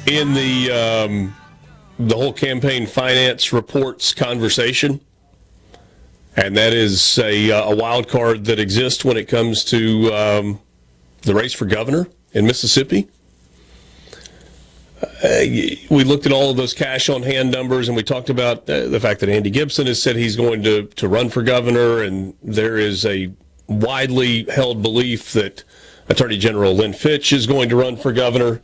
in the whole campaign finance reports conversation, and that is a wild card that exists when it comes to the race for governor in Mississippi. We looked at all of those cash on hand numbers, and we talked about the fact that Andy Gibson has said he's going to run for governor, and there is a widely held belief that Attorney General Lynn Fitch is going to run for governor.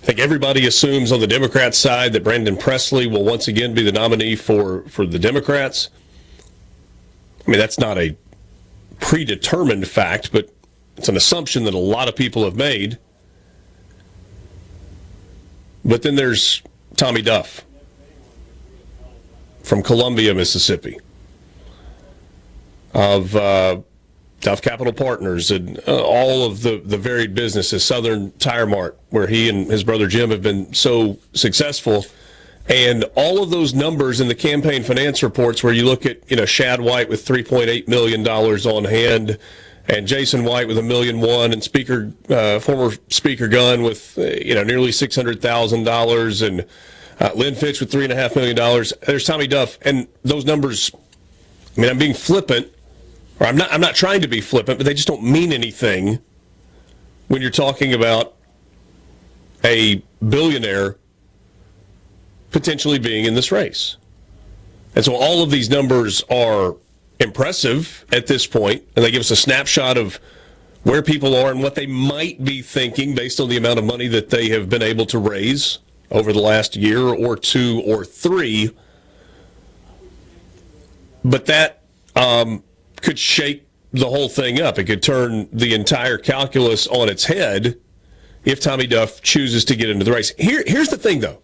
I think everybody assumes on the Democrat side that Brandon Presley will once again be the nominee for the Democrats. I mean, that's not a predetermined fact, but it's an assumption that a lot of people have made. But then there's Tommy Duff from Columbia, Mississippi, of Duff Capital Partners and all of the varied businesses, Southern Tire Mart, where he and his brother Jim have been so successful. And all of those numbers in the campaign finance reports where you look at, Shad White with $3.8 million on hand and Jason White with $1.1 million and former Speaker Gunn with, nearly $600,000 and Lynn Fitch with $3.5 million. There's Tommy Duff. And those numbers, I'm being flippant. Or I'm not trying to be flippant, but they just don't mean anything when you're talking about a billionaire potentially being in this race. And so all of these numbers are impressive at this point, and they give us a snapshot of where people are and what they might be thinking based on the amount of money that they have been able to raise over the last year or two or three. But that could shake the whole thing up. It could turn the entire calculus on its head if Tommy Duff chooses to get into the race. Here's the thing, though.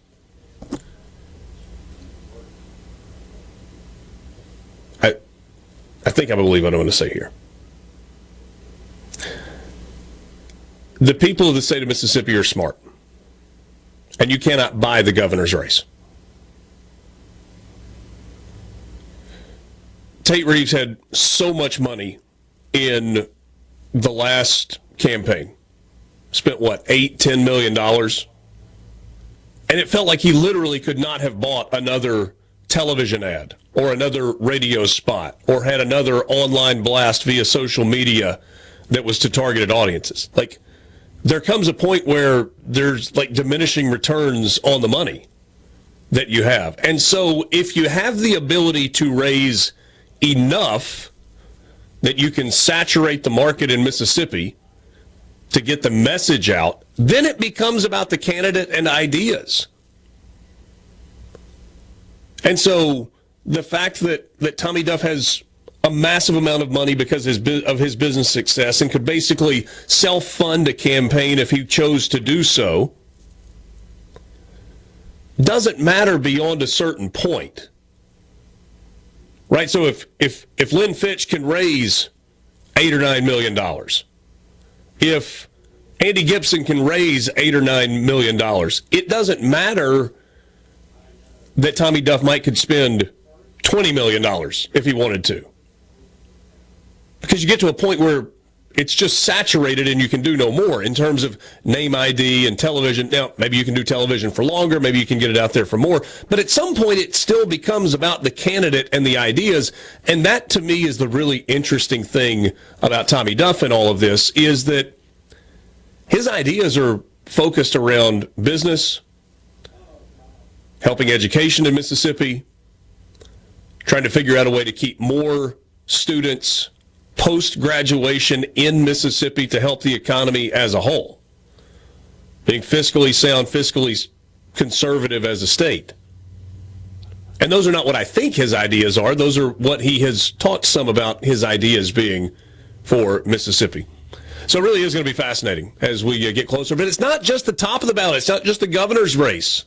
I think I believe what I'm going to say here. The people of the state of Mississippi are smart, and you cannot buy the governor's race. Tate Reeves had so much money in the last campaign. Spent, $8-10 million? And it felt like he literally could not have bought another television ad or another radio spot or had another online blast via social media that was to targeted audiences. Like, there comes a point where there's diminishing returns on the money that you have. And so if you have the ability to raise enough that you can saturate the market in Mississippi to get the message out, then it becomes about the candidate and ideas. And so the fact that Tommy Duff has a massive amount of money because of his business success and could basically self-fund a campaign if he chose to do so doesn't matter beyond a certain point. Right? So if Lynn Fitch can raise $8 or $9 million, if Andy Gibson can raise $8 or $9 million, it doesn't matter that Tommy Duff could spend $20 million if he wanted to. Because you get to a point where it's just saturated and you can do no more in terms of name ID and television. Now, maybe you can do television for longer, maybe you can get it out there for more, but at some point it still becomes about the candidate and the ideas, and that to me is the really interesting thing about Tommy Duff and all of this, is that his ideas are focused around business, helping education in Mississippi, trying to figure out a way to keep more students post-graduation in Mississippi to help the economy as a whole, being fiscally sound, fiscally conservative as a state. And those are not what I think his ideas are. Those are what he has talked some about his ideas being for Mississippi. So it really is going to be fascinating as we get closer. But it's not just the top of the ballot. It's not just the governor's race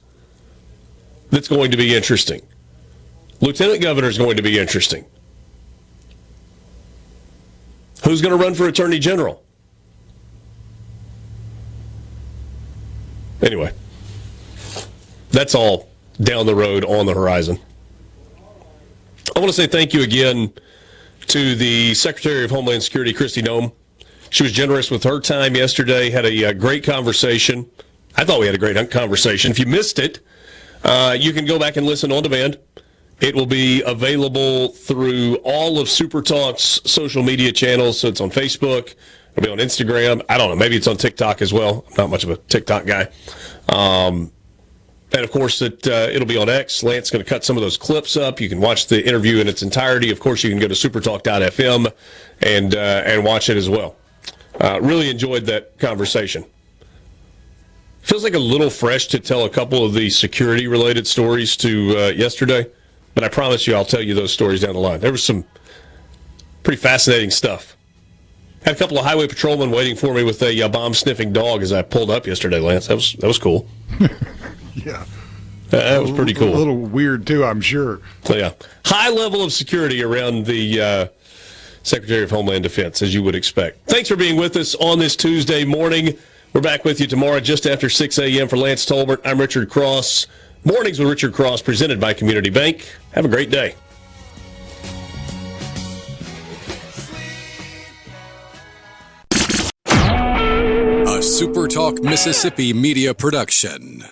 that's going to be interesting. Lieutenant governor is going to be interesting. Who's going to run for attorney general? Anyway, that's all down the road on the horizon. I want to say thank you again to the Secretary of Homeland Security, Kristi Noem. She was generous with her time yesterday, had a great conversation. I thought we had a great conversation. If you missed it, you can go back and listen on demand. It will be available through all of SuperTalk's social media channels. So it's on Facebook. It'll be on Instagram. I don't know. Maybe it's on TikTok as well. I'm not much of a TikTok guy. And, of course, it'll be on X. Lance's going to cut some of those clips up. You can watch the interview in its entirety. Of course, you can go to supertalk.fm and watch it as well. Really enjoyed that conversation. Feels like a little fresh to tell a couple of the security-related stories to yesterday. But I promise you I'll tell you those stories down the line. There was some pretty fascinating stuff. Had a couple of highway patrolmen waiting for me with a bomb-sniffing dog as I pulled up yesterday, Lance. That was cool. Yeah. That was pretty cool. A little weird, too, I'm sure. So, yeah. High level of security around the Secretary of Homeland Defense, as you would expect. Thanks for being with us on this Tuesday morning. We're back with you tomorrow just after 6 a.m. For Lance Tolbert, I'm Richard Cross. Mornings with Richard Cross, presented by Community Bank. Have a great day. A SuperTalk Mississippi media production.